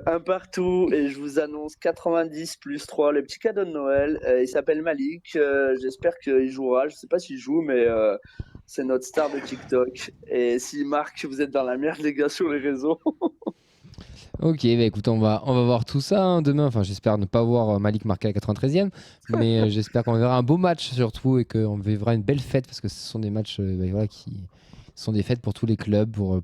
Un partout. Et je vous annonce 90 plus 3, le petit cadeau de Noël. Il s'appelle Malik. J'espère qu'il jouera. Je sais pas s'il joue, mais c'est notre star de TikTok. Et s'il marque, vous êtes dans la merde, les gars, sur les réseaux. Ok, bah écoute, on va voir tout ça hein, demain. Enfin, j'espère ne pas voir Malik marquer à la 93e, mais j'espère qu'on verra un beau match surtout et qu'on vivra une belle fête parce que ce sont des matchs qui sont des fêtes pour tous les clubs, pour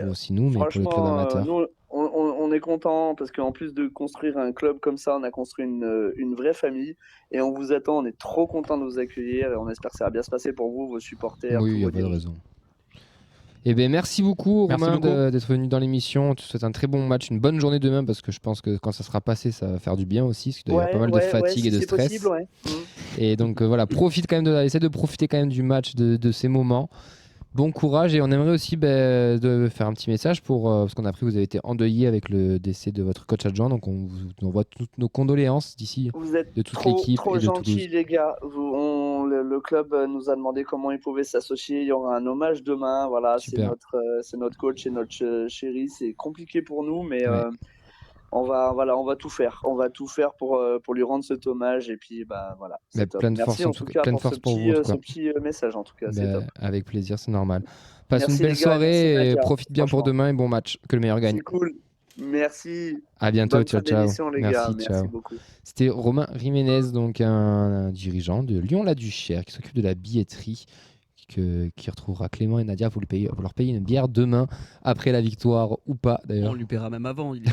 aussi nous, mais pour les clubs amateurs. Nous, on est content parce qu'en plus de construire un club comme ça, on a construit une vraie famille et on vous attend. On est trop content de vous accueillir et on espère que ça va bien se passer pour vous, vos supporters. Oui, il n'y a pas de raison. Eh bien, merci beaucoup, Romain, d'être venu dans l'émission. Tu souhaites un très bon match, une bonne journée demain, parce que je pense que quand ça sera passé, ça va faire du bien aussi, parce qu'il doit y avoir pas mal de fatigue et de stress. Possible, Et donc voilà, essaie de profiter quand même du match, de ces moments. Bon courage, et on aimerait aussi de faire un petit message parce qu'on a appris que vous avez été endeuillé avec le décès de votre coach adjoint, donc on vous envoie toutes nos condoléances d'ici de toute l'équipe et de gentils, Toulouse. les gars. Le club nous a demandé comment il pouvait s'associer. Il y aura un hommage demain. Voilà, c'est notre coach et notre chéri. C'est compliqué pour nous, mais on va tout faire. On va tout faire pour lui rendre cet hommage. Et puis, voilà. Plein de force, en tout cas, pour ce petit message. En tout cas, c'est top. Avec plaisir, c'est normal. Passe une belle soirée et profite bien pour demain et bon match. Que le meilleur gagne. C'est cool. Merci. À bientôt. Bonne ciao. Les gars. Merci beaucoup. C'était Romain Jiménez, donc un dirigeant de Lyon-la-Duchère qui s'occupe de la billetterie. Qui retrouvera Clément et Nadia pour leur payer une bière demain après la victoire ou pas d'ailleurs. On lui paiera même avant, il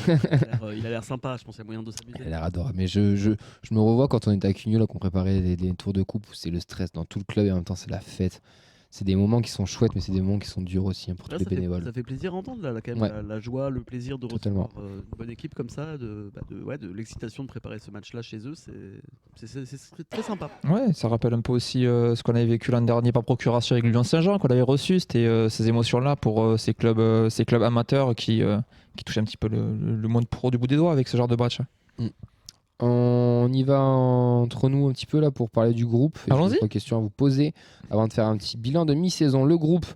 a l'air sympa, je pense qu'il y a moyen de s'amuser. Il a l'air adorable, mais je me revois quand on était à Cugneux là, qu'on préparait les tours de coupe où c'est le stress dans tout le club et en même temps c'est la fête. C'est des moments qui sont chouettes, mais c'est des moments qui sont durs aussi pour tous les bénévoles. Ça fait plaisir à entendre là, quand même, la joie, le plaisir de recevoir une bonne équipe comme ça, de l'excitation de préparer ce match-là chez eux, c'est très sympa. Ouais, ça rappelle un peu aussi ce qu'on avait vécu l'an dernier par procuration avec Lyon Saint-Jean, qu'on avait reçu, c'était ces émotions-là pour ces clubs amateurs qui touchent un petit peu le monde pro du bout des doigts avec ce genre de match. On y va entre nous un petit peu là pour parler du groupe. Allons-y. J'ai 3 questions à vous poser avant de faire un petit bilan de mi-saison. Le groupe,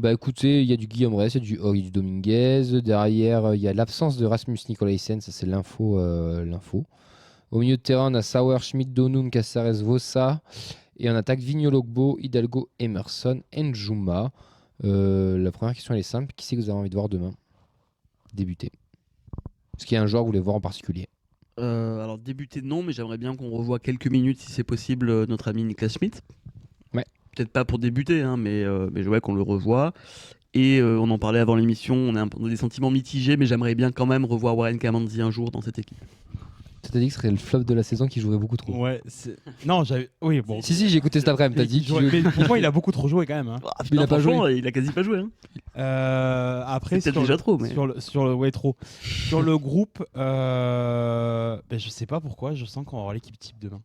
écoutez, il y a du Guillaume Reyes, il y a du Henri Dominguez. Derrière, il y a l'absence de Rasmus Nicolaisen, ça c'est l'info. Au milieu de terrain, on a Sauer, Schmidt, Donum, Caceres, Vossa. Et on attaque Vignologbo, Hidalgo, Emerson, Njuma. La première question elle est simple. Qui c'est que vous avez envie de voir demain débuter? Est-ce qu'il y a un joueur que vous voulez voir en particulier? Alors débuter non, mais j'aimerais bien qu'on revoie quelques minutes si c'est possible notre ami Niklas Schmidt. Ouais. peut-être pas pour débuter, hein, mais je vois qu'on le revoit. Et on en parlait avant l'émission, on a des sentiments mitigés, mais j'aimerais bien quand même revoir Warren Kamanzi un jour dans cette équipe. Tu t'as dit que ce serait le flop de la saison qui jouerait beaucoup trop. Ouais, non, oui, bon. Si, j'ai écouté cet après-midi, t'as dit mais pour moi, il a beaucoup trop joué quand même. Hein. Ah, putain, il a pas joué. Il a quasi pas joué. Hein. Après, c'est peut-être déjà trop, mais... sur le groupe, je sais pas pourquoi, je sens qu'on va avoir l'équipe type demain.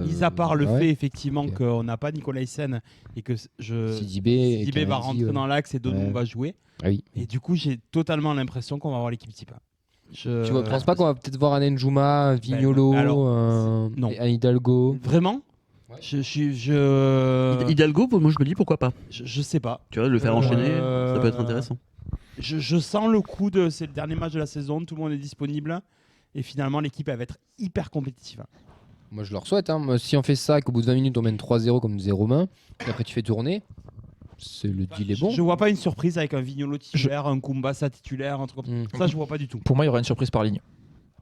Mis à part le fait effectivement qu'on n'a pas Nicolaisen et que Sidibé va rentrer dans l'axe et Donum va jouer. Ah oui. Et du coup, j'ai totalement l'impression qu'on va avoir l'équipe type. Tu ne penses pas qu'on va peut-être voir un Njuma, Vignolo, non. Un Hidalgo? Vraiment? Hidalgo, moi je me dis pourquoi pas. Je sais pas. Tu vois, le faire enchaîner, ça peut être intéressant. Je sens le coup de c'est le dernier match de la saison, tout le monde est disponible et finalement l'équipe elle va être hyper compétitive. Moi je leur souhaite, hein. Si on fait ça, qu'au bout de 20 minutes on mène 3-0 comme disait Romain, et après tu fais tourner, le deal est bon. Je vois pas une surprise avec un Vignolo titulaire, un Kumbasa titulaire, un truc comme ça, je vois pas du tout. Pour moi il y aura une surprise par ligne.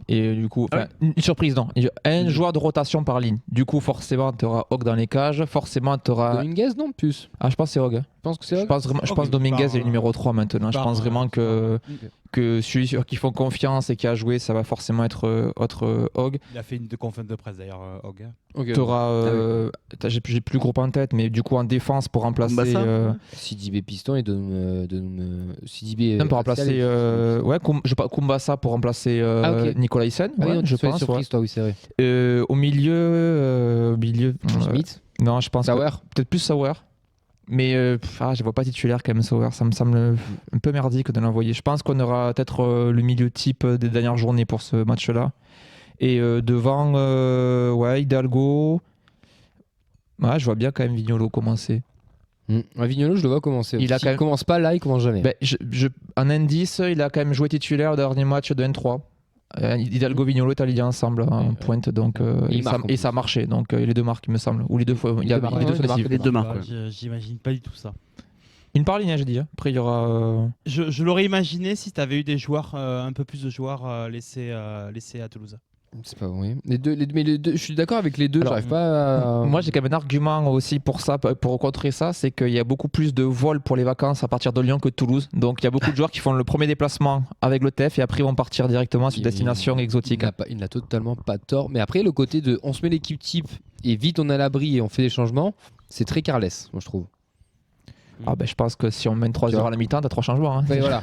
Et du coup, une surprise, non. Un joueur de rotation par ligne. Du coup, forcément, tu auras Hog dans les cages. Forcément, tu auras. Dominguez, non, plus. Ah, je pense que c'est Hog. Je pense que c'est Hog. Je pense Dominguez est le numéro 3 maintenant. Je pense vraiment que celui sur qui font confiance et qui a joué, ça va forcément être Hog. Il a fait une conférence de presse d'ailleurs, Hog. Tu auras. J'ai plus le groupe en tête, mais du coup, en défense pour remplacer. Sidibé Piston et Sidibé. Pour remplacer. Kumbasa pour remplacer Nicolaisen, je pense. Surprise, toi, oui, c'est vrai. Au milieu. Smith. Non, je pense. Sauer. Peut-être plus Sauer. Mais je vois pas titulaire quand même Sauer. Ça me semble un peu merdique de l'envoyer. Je pense qu'on aura peut-être le milieu type des dernières journées pour ce match-là. Et devant, Hidalgo. Je vois bien quand même Vignolo commencer. Vignolo, je le vois commencer. Il commence pas là, il commence jamais. En indice, il a quand même joué titulaire au dernier match de N3. Hidalgo Vignolo est alliés ensemble en pointe, donc et ça marchait. Donc les deux marques, il me semble, ou les deux fois. Les deux marques. J'imagine pas du tout ça. Une par ligne, j'ai dit. Après, il y aura. Je l'aurais imaginé si tu avais eu des joueurs, un peu plus de joueurs laissés à Toulouse. C'est pas vrai. Les deux, je suis d'accord avec les deux. J'arrive pas à... Moi, j'ai quand même un argument aussi pour ça, pour contrer ça, c'est qu'il y a beaucoup plus de vols pour les vacances à partir de Lyon que de Toulouse. Donc, il y a beaucoup de joueurs qui font le premier déplacement avec le TEF et après ils vont partir directement sur une destination exotique. Il n'a totalement pas tort. Mais après, le côté de on se met l'équipe type et vite on est à l'abri et on fait des changements, c'est très carless, moi je trouve. Je pense que si on mène 3 heures à la mi-temps, t'as 3 changements. Hein. Voilà.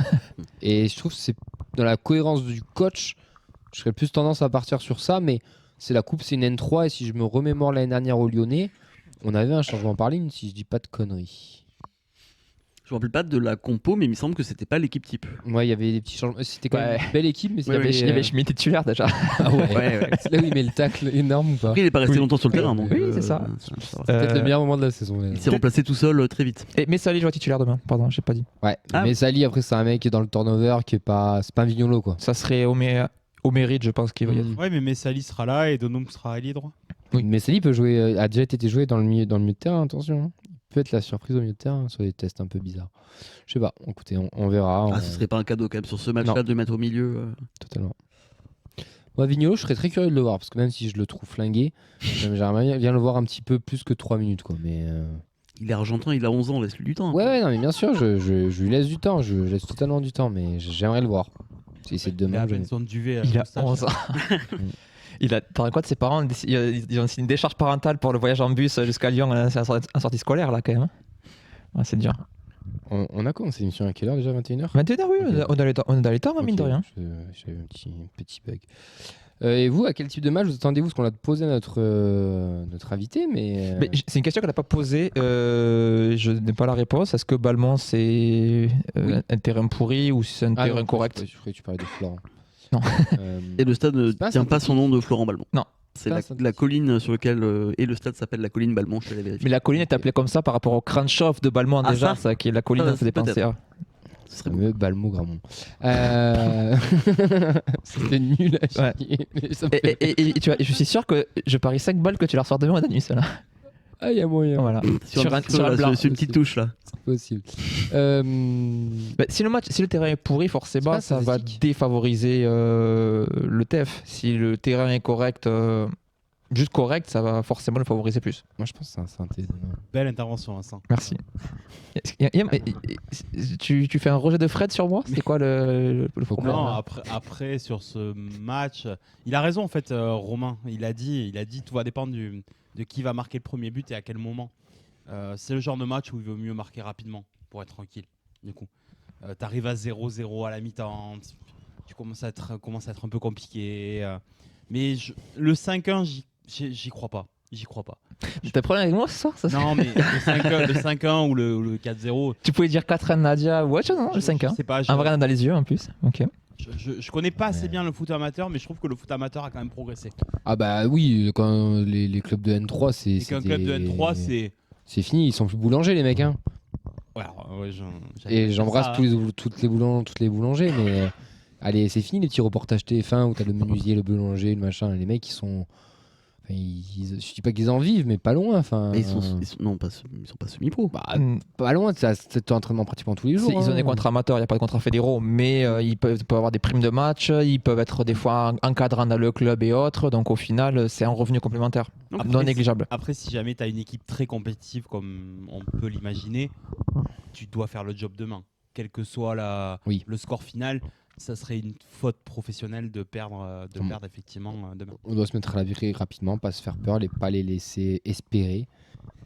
Et je trouve que c'est dans la cohérence du coach. Je serais plus tendance à partir sur ça, mais c'est la coupe, c'est une N3 et si je me remémore l'année dernière au Lyonnais, on avait un changement par ligne si je dis pas de conneries. Je me rappelle pas de la compo, mais il me semble que c'était pas l'équipe type. Ouais, il y avait des petits changements. C'était quand même une belle équipe, mais il y avait Schmitt titulaire déjà. Ah ouais. C'est là où il met le tacle énorme ou pas. Après, il est pas resté longtemps sur le terrain, donc. Oui, c'est ça. C'est peut-être le meilleur moment de la saison. Il s'est remplacé tout seul très vite. Et Messali joue titulaire demain. Pardon, j'ai pas dit. Ouais. Messali, après, c'est un mec qui est dans le turnover, qui est pas, c'est pas un Vignolo quoi. Ça serait au mérite, je pense qu'il va y être. Ouais, mais Messali sera là et Donum sera ailier droit. Oui, Messali peut jouer, a déjà été joué dans le milieu de terrain, attention. Il peut être la surprise au milieu de terrain sur des tests un peu bizarres. Je sais pas, écoutez, on verra. Ce serait pas un cadeau quand même sur ce match-là de mettre au milieu. Totalement. Moi, Vignolo, je serais très curieux de le voir parce que même si je le trouve flingué, j'aimerais bien le voir un petit peu plus que 3 minutes quoi. Mais il est argentin, il a 11 ans, laisse-lui du temps. Ouais, non, mais bien sûr, je lui laisse du temps, je laisse totalement du temps, mais j'aimerais le voir. Si c'est demain, il a 11 ans. T'en quoi de ses parents? Ils ont signé une décharge parentale pour le voyage en bus jusqu'à Lyon en sortie scolaire là quand même. Ouais, c'est dur. On a commencé l'émission à quelle heure déjà? 21h 21h, oui, okay. On est dans les temps, mine de rien. J'avais un petit bug. Et vous, à quel type de match vous attendez-vous? Parce qu'on l'a posé à notre invité, mais c'est une question qu'elle n'a pas posée. Je n'ai pas la réponse. Est-ce que Balmont c'est un terrain pourri ou c'est un terrain correct? Je croyais que tu parlais de Florent. Non. Et le stade ne tient pas son nom de Florent Balmont. Non. C'est la colline sur laquelle et le stade s'appelle la colline Balmont. Je l'ai vérifié. Mais la colline est appelée comme ça par rapport au Kranchoff de Balmont déjà, ça qui est la colline qui fait penser à. Ce serait mieux Balmont Gramont. C'était nul à chier. Et tu vois, je suis sûr que je parie 5 balles que tu la ressors demain à Danus là. Ah, il y a moyen. Voilà. sur une petite touche là. C'est possible. Si le terrain est pourri, forcément, ça va défavoriser le TEF. Si le terrain est correct, juste correct, ça va forcément le favoriser plus. Moi, je pense que c'est un synthé. Belle intervention, Vincent. Merci. Tu fais un rejet de Fred sur moi? C'est quoi le problème? Non, après, sur ce match, il a raison en fait, Romain. Il a dit tout va dépendre de qui va marquer le premier but et à quel moment. C'est le genre de match où il vaut mieux marquer rapidement pour être tranquille. Du coup, t'arrives à 0-0 à la mi-temps, tu commences à être un peu compliqué. Mais le 5-1, j'y crois pas. T'as problème avec moi ce soir, ça? Non, mais le 5-1 ou le 4-0. Tu pouvais dire 4-1 Nadia ou autre chose, non? Le 5-1. Je sais pas. Un vrai dans les yeux en plus. Ok. Je connais pas assez bien le foot amateur, mais je trouve que le foot amateur a quand même progressé. Ah bah oui, quand les clubs de N3, c'est. Qu'un club de N3, c'est fini, ils sont plus boulangers les mecs. Hein. Ouais, et j'embrasse toutes les boulangers, mais allez, c'est fini les petits reportages TF1 où t'as le menuisier, le boulanger, le machin. Les mecs, ils sont. Je dis pas qu'ils en vivent, mais pas loin. Ils sont pas semi-pro. Pas loin, c'est entraînement pratiquement tous les jours. Ils ont des contrats amateurs, il n'y a pas de contrats fédéraux, mais ils peuvent avoir des primes de match, ils peuvent être des fois encadrants dans le club et autres, donc au final, c'est un revenu complémentaire, non négligeable. Après, si jamais tu as une équipe très compétitive, comme on peut l'imaginer, tu dois faire le job demain. Quel que soit le score final, ça serait une faute professionnelle de perdre effectivement demain. On doit se mettre à l'abri rapidement, pas se faire peur, pas les laisser espérer.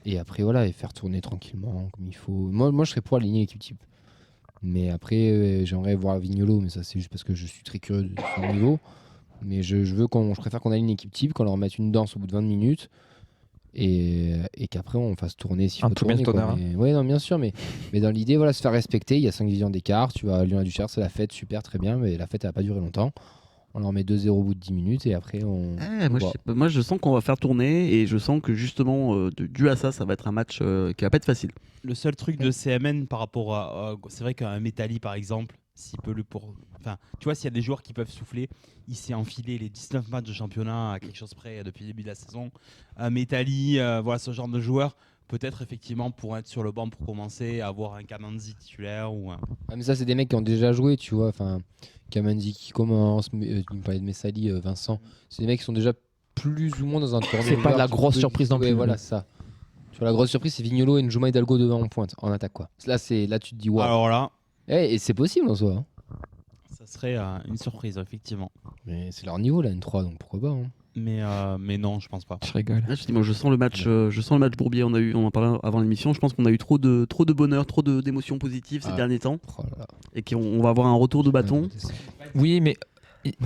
Et après, voilà, et faire tourner tranquillement comme il faut. Moi je serais pour aligner l'équipe type. Mais après, j'aimerais voir Vignolo, mais ça, c'est juste parce que je suis très curieux de son niveau. Mais je préfère qu'on aligne l'équipe type, qu'on leur mette une danse au bout de 20 minutes. Et qu'après on fasse tourner s'il faut tourner. Ouais, non, bien sûr, mais dans l'idée, voilà, se faire respecter. Il y a 5 divisions d'écart. Tu vas à Lyon-la-Duchère, c'est la fête, super, très bien, mais la fête elle va pas durer longtemps. On leur met 2-0 au bout de 10 minutes et après on. Moi je sens qu'on va faire tourner et je sens que justement, dû à ça va être un match qui va pas être facile. Le seul truc de CMN par rapport à. C'est vrai qu'un Métali par exemple, tu vois, s'il y a des joueurs qui peuvent souffler, il s'est enfilé les 19 matchs de championnat à quelque chose près depuis le début de la saison. Métali, voilà, ce genre de joueur, peut-être effectivement pour être sur le banc pour commencer, avoir un Kamanzi titulaire ou un... mais ça, c'est des mecs qui ont déjà joué, tu vois. Enfin, Kamanzi qui commence, tu me parlais de Messali, Vincent. C'est des mecs qui sont déjà plus ou moins dans un tournoi. C'est pas la grosse surprise non plus. Voilà, ça. Tu vois, la grosse surprise, c'est Vignolo et Njuma Hidalgo devant en pointe, en attaque, quoi. Là, tu te dis, waouh. Alors là. Et c'est possible en soi. Hein. Ça serait une surprise, effectivement. Mais c'est leur niveau, la N3, donc pourquoi pas. Hein. Mais non, je pense pas. Je rigole. Moi, je sens le match Bourbier. On en parlait avant l'émission. Je pense qu'on a eu trop de bonheur, trop d'émotions positives ces derniers temps. Oh là là. Et qu'on va avoir un retour de bâton. Oui, mais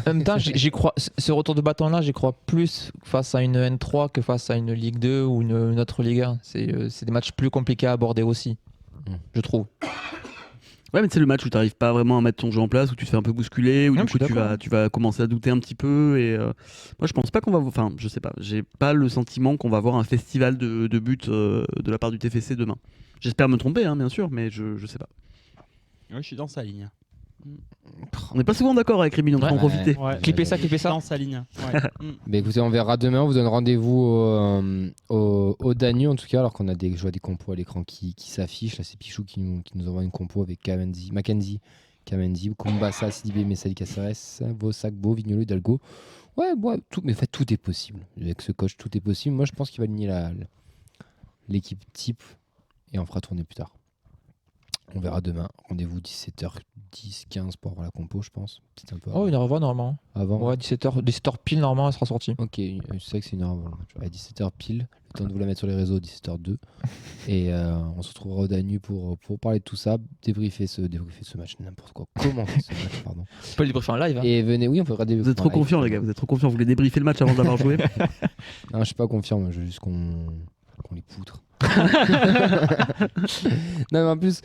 en même temps, j'y crois. Ce retour de bâton-là, j'y crois plus face à une N3 que face à une Ligue 2 ou une autre Ligue 1. C'est des matchs plus compliqués à aborder aussi, je trouve. Ouais, mais c'est le match où tu n'arrives pas vraiment à mettre ton jeu en place, où tu te fais un peu bousculer, où du coup tu vas commencer à douter un petit peu. Et moi, je pense pas qu'on va. Enfin, je sais pas. J'ai pas le sentiment qu'on va avoir un festival de buts de la part du TFC demain. J'espère me tromper, hein, bien sûr, mais je sais pas. Ouais, je suis dans sa ligne. On n'est pas souvent d'accord avec Rémi, on peut en profiter. Ouais. Clippez ça. Dans sa ligne. Ouais. Bah écoutez, on verra demain. On vous donne rendez-vous au Danube en tout cas, alors qu'on a je vois des compos à l'écran qui s'affichent. Là, c'est Pichou qui nous envoie une compo avec Mackenzie, Kamenzi, Kumbasa, Sidibé, Messali, Caceres, Vosagbo, Vignolo, Hidalgo. Ouais, tout est possible. Avec ce coach, tout est possible. Moi, je pense qu'il va aligner l'équipe type et on fera tourner plus tard. On verra demain. Rendez-vous 17h10, 15 pour avoir la compo, je pense. C'est un peu une heure avant, normalement. Avant. Ouais, 17h pile, normalement, elle sera sortie. Ok, je sais que c'est une heure avant. À 17h pile. Le temps de vous la mettre sur les réseaux, 17h02. Et on se retrouvera au Danube pour parler de tout ça, débriefer ce match, n'importe quoi. Commenter ce match, pardon. On peut le débriefer en live. Hein. Et venez, oui, on peut débriefer. Vous êtes trop confiants, les gars. Vous êtes trop confiants. Vous voulez débriefer le match avant d'avoir joué? Non, je suis pas confiant. Moi, je veux juste qu'on les poutre. Non, mais en plus,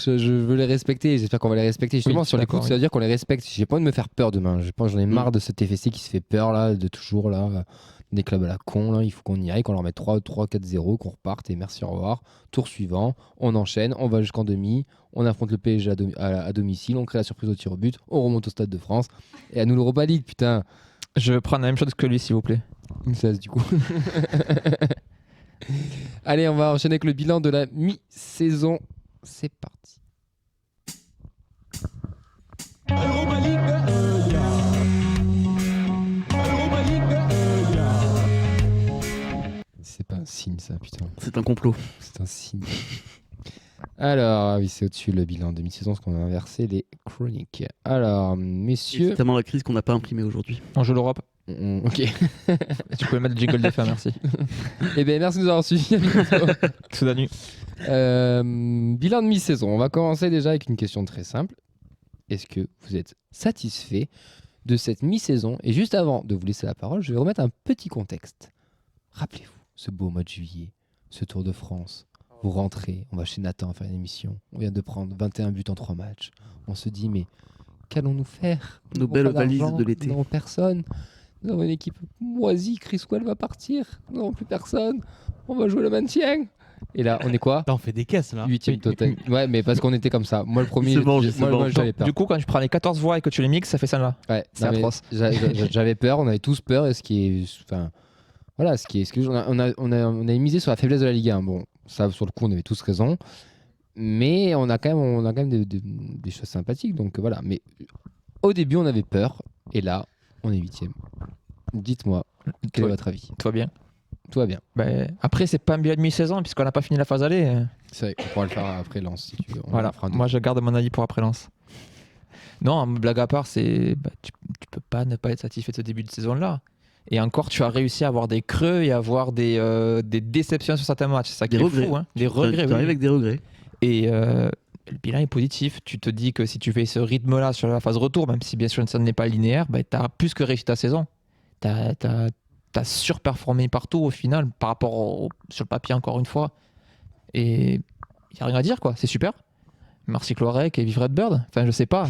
je veux les respecter. J'espère qu'on va les respecter. Justement, sur les poutres, ça veut dire qu'on les respecte. J'ai pas envie de me faire peur demain. Je pense j'en ai marre de ce TFC qui se fait peur là, de toujours là, des clubs à la con. Là, il faut qu'on y aille, qu'on leur mette 3-4-0, qu'on reparte et merci, au revoir. Tour suivant, on enchaîne, on va jusqu'en demi, on affronte le PSG à domicile, on crée la surprise au tir au but, on remonte au Stade de France et à nous l'Europa League, putain. Je vais prendre la même chose que lui, s'il vous plaît. Une 16 du coup. Allez, on va enchaîner avec le bilan de la mi-saison. C'est parti. Europa League, c'est pas un signe, ça, putain. C'est un complot. C'est un signe. Alors, oui, c'est au-dessus le bilan de mi-saison, parce qu'on a inversé les chroniques. Alors, messieurs. C'est tellement la crise qu'on n'a pas imprimé aujourd'hui. Enjeu l'Europe. Ok. Tu pouvais mettre le jingle des fins, merci. Eh bien, merci de nous avoir suivis. Soudanu. Bilan de mi-saison. On va commencer déjà avec une question très simple. Est-ce que vous êtes satisfait de cette mi-saison? Et juste avant de vous laisser la parole, je vais remettre un petit contexte. Rappelez-vous, ce beau mois de juillet, ce Tour de France. Vous rentrez, on va chez Nathan faire une émission. On vient de prendre 21 buts en 3 matchs. On se dit, mais qu'allons-nous faire? Nos belles valises de l'été. Nous n'avons personne. Nous avons une équipe moisie. Chris Well va partir. Nous n'avons plus personne. On va jouer le maintien. Et là, on est quoi? Là, on fait des caisses, là. 8e total. Ouais, mais parce qu'on était comme ça. Moi, le premier, moi, j'avais peur. Du coup, quand tu prends les 14 voix et que tu les mixes, ça fait ça là. Ouais, c'est atroce. J'avais peur, on avait tous peur. Et ce qui est. Enfin. Voilà, on a misé sur la faiblesse de la Ligue 1. Bon, ça, sur le coup, on avait tous raison. Mais on a quand même des choses sympathiques. Donc voilà. Mais au début, on avait peur. Et là, on est 8e. Dites-moi, quel est votre avis? Tout va bien. Tout va bien. Après, c'est pas un bilan de mi-saison puisqu'on n'a pas fini la phase aller. C'est vrai, on pourra le faire après Lens si tu veux. Voilà, moi je garde mon avis pour après Lens. Non, blague à part, tu peux pas ne pas être satisfait de ce début de saison-là. Et encore, tu as réussi à avoir des creux et à avoir des déceptions sur certains matchs. C'est ça qui est fou, hein. Des regrets. Tu arrives avec des regrets. Et le bilan est positif. Tu te dis que si tu fais ce rythme-là sur la phase retour, même si bien sûr ça n'est pas linéaire, tu as plus que réussi ta saison. Tu as surperformé partout au final par rapport sur le papier encore une fois. Et il n'y a rien à dire, quoi. C'est super. Merci Cloirec et vive Redbird. Enfin, je sais pas.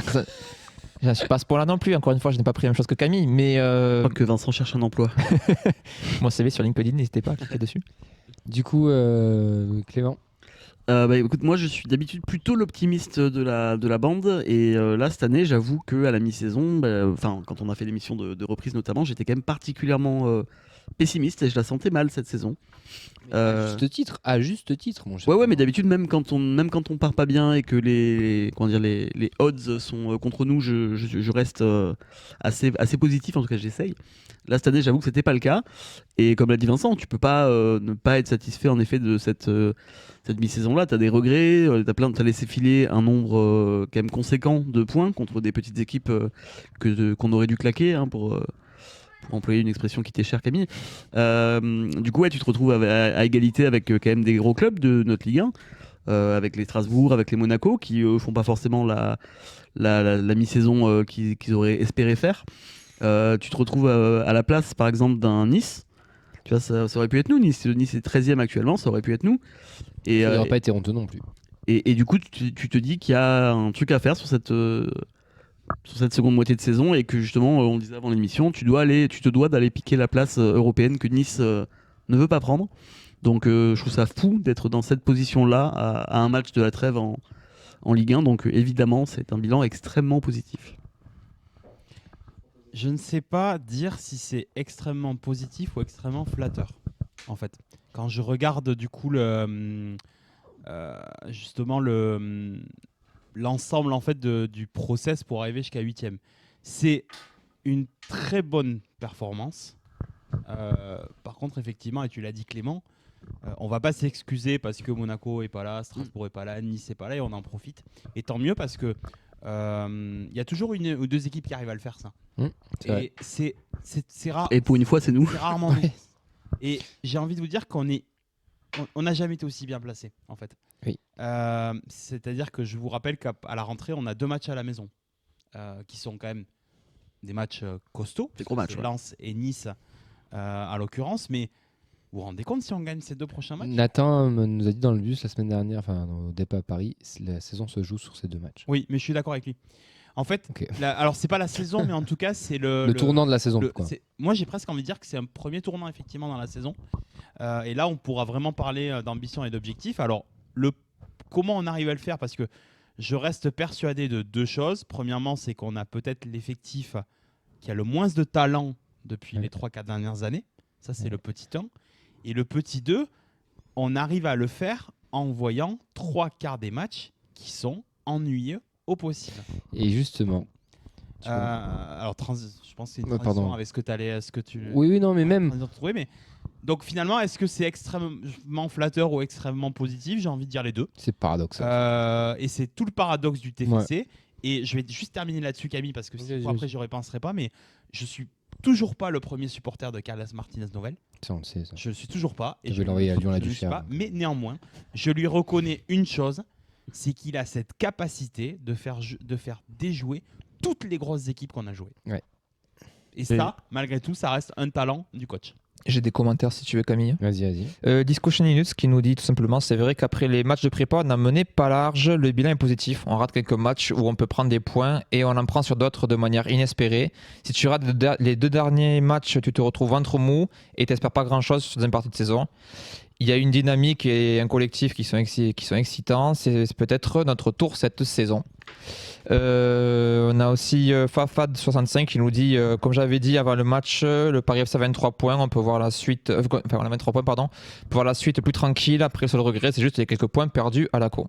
Je ne suis pas à ce point-là non plus. Encore une fois, je n'ai pas pris la même chose que Camille. Mais je crois que Vincent cherche un emploi. Mon CV sur LinkedIn, n'hésitez pas à cliquer dessus. Du coup, Clément? Écoute, moi je suis d'habitude plutôt l'optimiste de la bande et là cette année j'avoue qu'à la mi-saison, quand on a fait l'émission de reprise notamment, j'étais quand même particulièrement pessimiste et je la sentais mal cette saison. À juste titre, mon cher. Ouais, mais d'habitude même quand on part pas bien et que les odds sont contre nous, je reste assez positif, en tout cas j'essaye. Là cette année j'avoue que c'était pas le cas et comme l'a dit Vincent, tu peux pas ne pas être satisfait en effet de cette mi-saison là. T'as des regrets, t'as laissé filer un nombre quand même conséquent de points contre des petites équipes qu'on aurait dû claquer, hein, pour employer une expression qui t'est chère, Camille. Du coup, tu te retrouves à égalité avec quand même des gros clubs de notre Ligue 1, avec les Strasbourg, avec les Monaco, qui font pas forcément la mi-saison qu'ils auraient espéré faire. Tu te retrouves à la place, par exemple, d'un Nice. Tu vois, ça aurait pu être nous. Nice est 13e actuellement, ça aurait pu être nous. Et, ça n'aurait pas été honteux non plus. Et du coup, tu te dis qu'il y a un truc à faire sur cette seconde moitié de saison et que justement, on le disait avant l'émission, tu te dois d'aller piquer la place européenne que Nice ne veut pas prendre. Donc je trouve ça fou d'être dans cette position-là à un match de la trêve en Ligue 1. Donc évidemment, c'est un bilan extrêmement positif. Je ne sais pas dire si c'est extrêmement positif ou extrêmement flatteur, en fait. Quand je regarde du coup l'ensemble en fait du process pour arriver jusqu'à 8e. C'est une très bonne performance. Par contre, effectivement, et tu l'as dit Clément, on va pas s'excuser parce que Monaco est pas là, Strasbourg est pas là, Nice est pas là et on en profite. Et tant mieux parce que y a toujours une ou deux équipes qui arrivent à le faire, ça. Et c'est rare. Et pour une fois, c'est nous. C'est rarement nous. Et j'ai envie de vous dire on n'a jamais été aussi bien placé, en fait. Oui. C'est-à-dire que je vous rappelle qu'à la rentrée, on a 2 matchs à la maison, qui sont quand même des matchs costauds. Des gros matchs. Lens et Nice, à l'occurrence. Mais vous vous rendez compte si on gagne ces 2 prochains matchs? Nathan nous a dit dans le bus la semaine dernière, au départ à Paris, la saison se joue sur ces 2 matchs. Oui, mais je suis d'accord avec lui. En fait, okay. Alors c'est pas la saison, mais en tout cas c'est le tournant de la saison. Moi j'ai presque envie de dire que c'est un premier tournant effectivement dans la saison. Et là on pourra vraiment parler d'ambition et d'objectif. Alors comment on arrive à le faire, parce que je reste persuadé de 2 choses. Premièrement, c'est qu'on a peut-être l'effectif qui a le moins de talent depuis les 3-4 dernières années. Ça c'est le petit 1. Et le petit 2, on arrive à le faire en voyant 3/4 des matchs qui sont ennuyeux au possible. Et justement, alors je pense que c'est une transition avec ce que tu allais, Oui, non, mais même. Mais Donc finalement, est-ce que c'est extrêmement flatteur ou extrêmement positif? J'ai envie de dire les deux. C'est paradoxal. Et c'est tout le paradoxe du TFC. Et je vais juste terminer là-dessus, Camille, parce que après je ne repenserai pas, mais je suis toujours pas le premier supporter de Carlos Martinez Novel. Ça, on le sait. Ça. Je ne le suis toujours pas. Et je vais l'envoyer à Lyon la Duchère. Mais néanmoins, je lui reconnais une chose, c'est qu'il a cette capacité de faire déjouer toutes les grosses équipes qu'on a jouées. Ouais. Et ça, malgré tout, ça reste un talent du coach. J'ai des commentaires si tu veux, Camille. Vas-y. Disco Cheninus qui nous dit tout simplement, c'est vrai qu'après les matchs de prépa, on n'a mené pas large, le bilan est positif. On rate quelques matchs où on peut prendre des points et on en prend sur d'autres de manière inespérée. Si tu rates les 2 derniers matchs, tu te retrouves ventre mou et tu n'espères pas grand-chose sur une partie de saison. Il y a une dynamique et un collectif qui sont excitants. C'est peut-être notre tour cette saison. On a aussi Fafad65 qui nous dit comme j'avais dit avant le match, le Paris FC a 23 points, on peut voir la suite on a 23 points pardon, on peut voir la suite plus tranquille. Après le seul regret c'est juste les quelques points perdus à la co.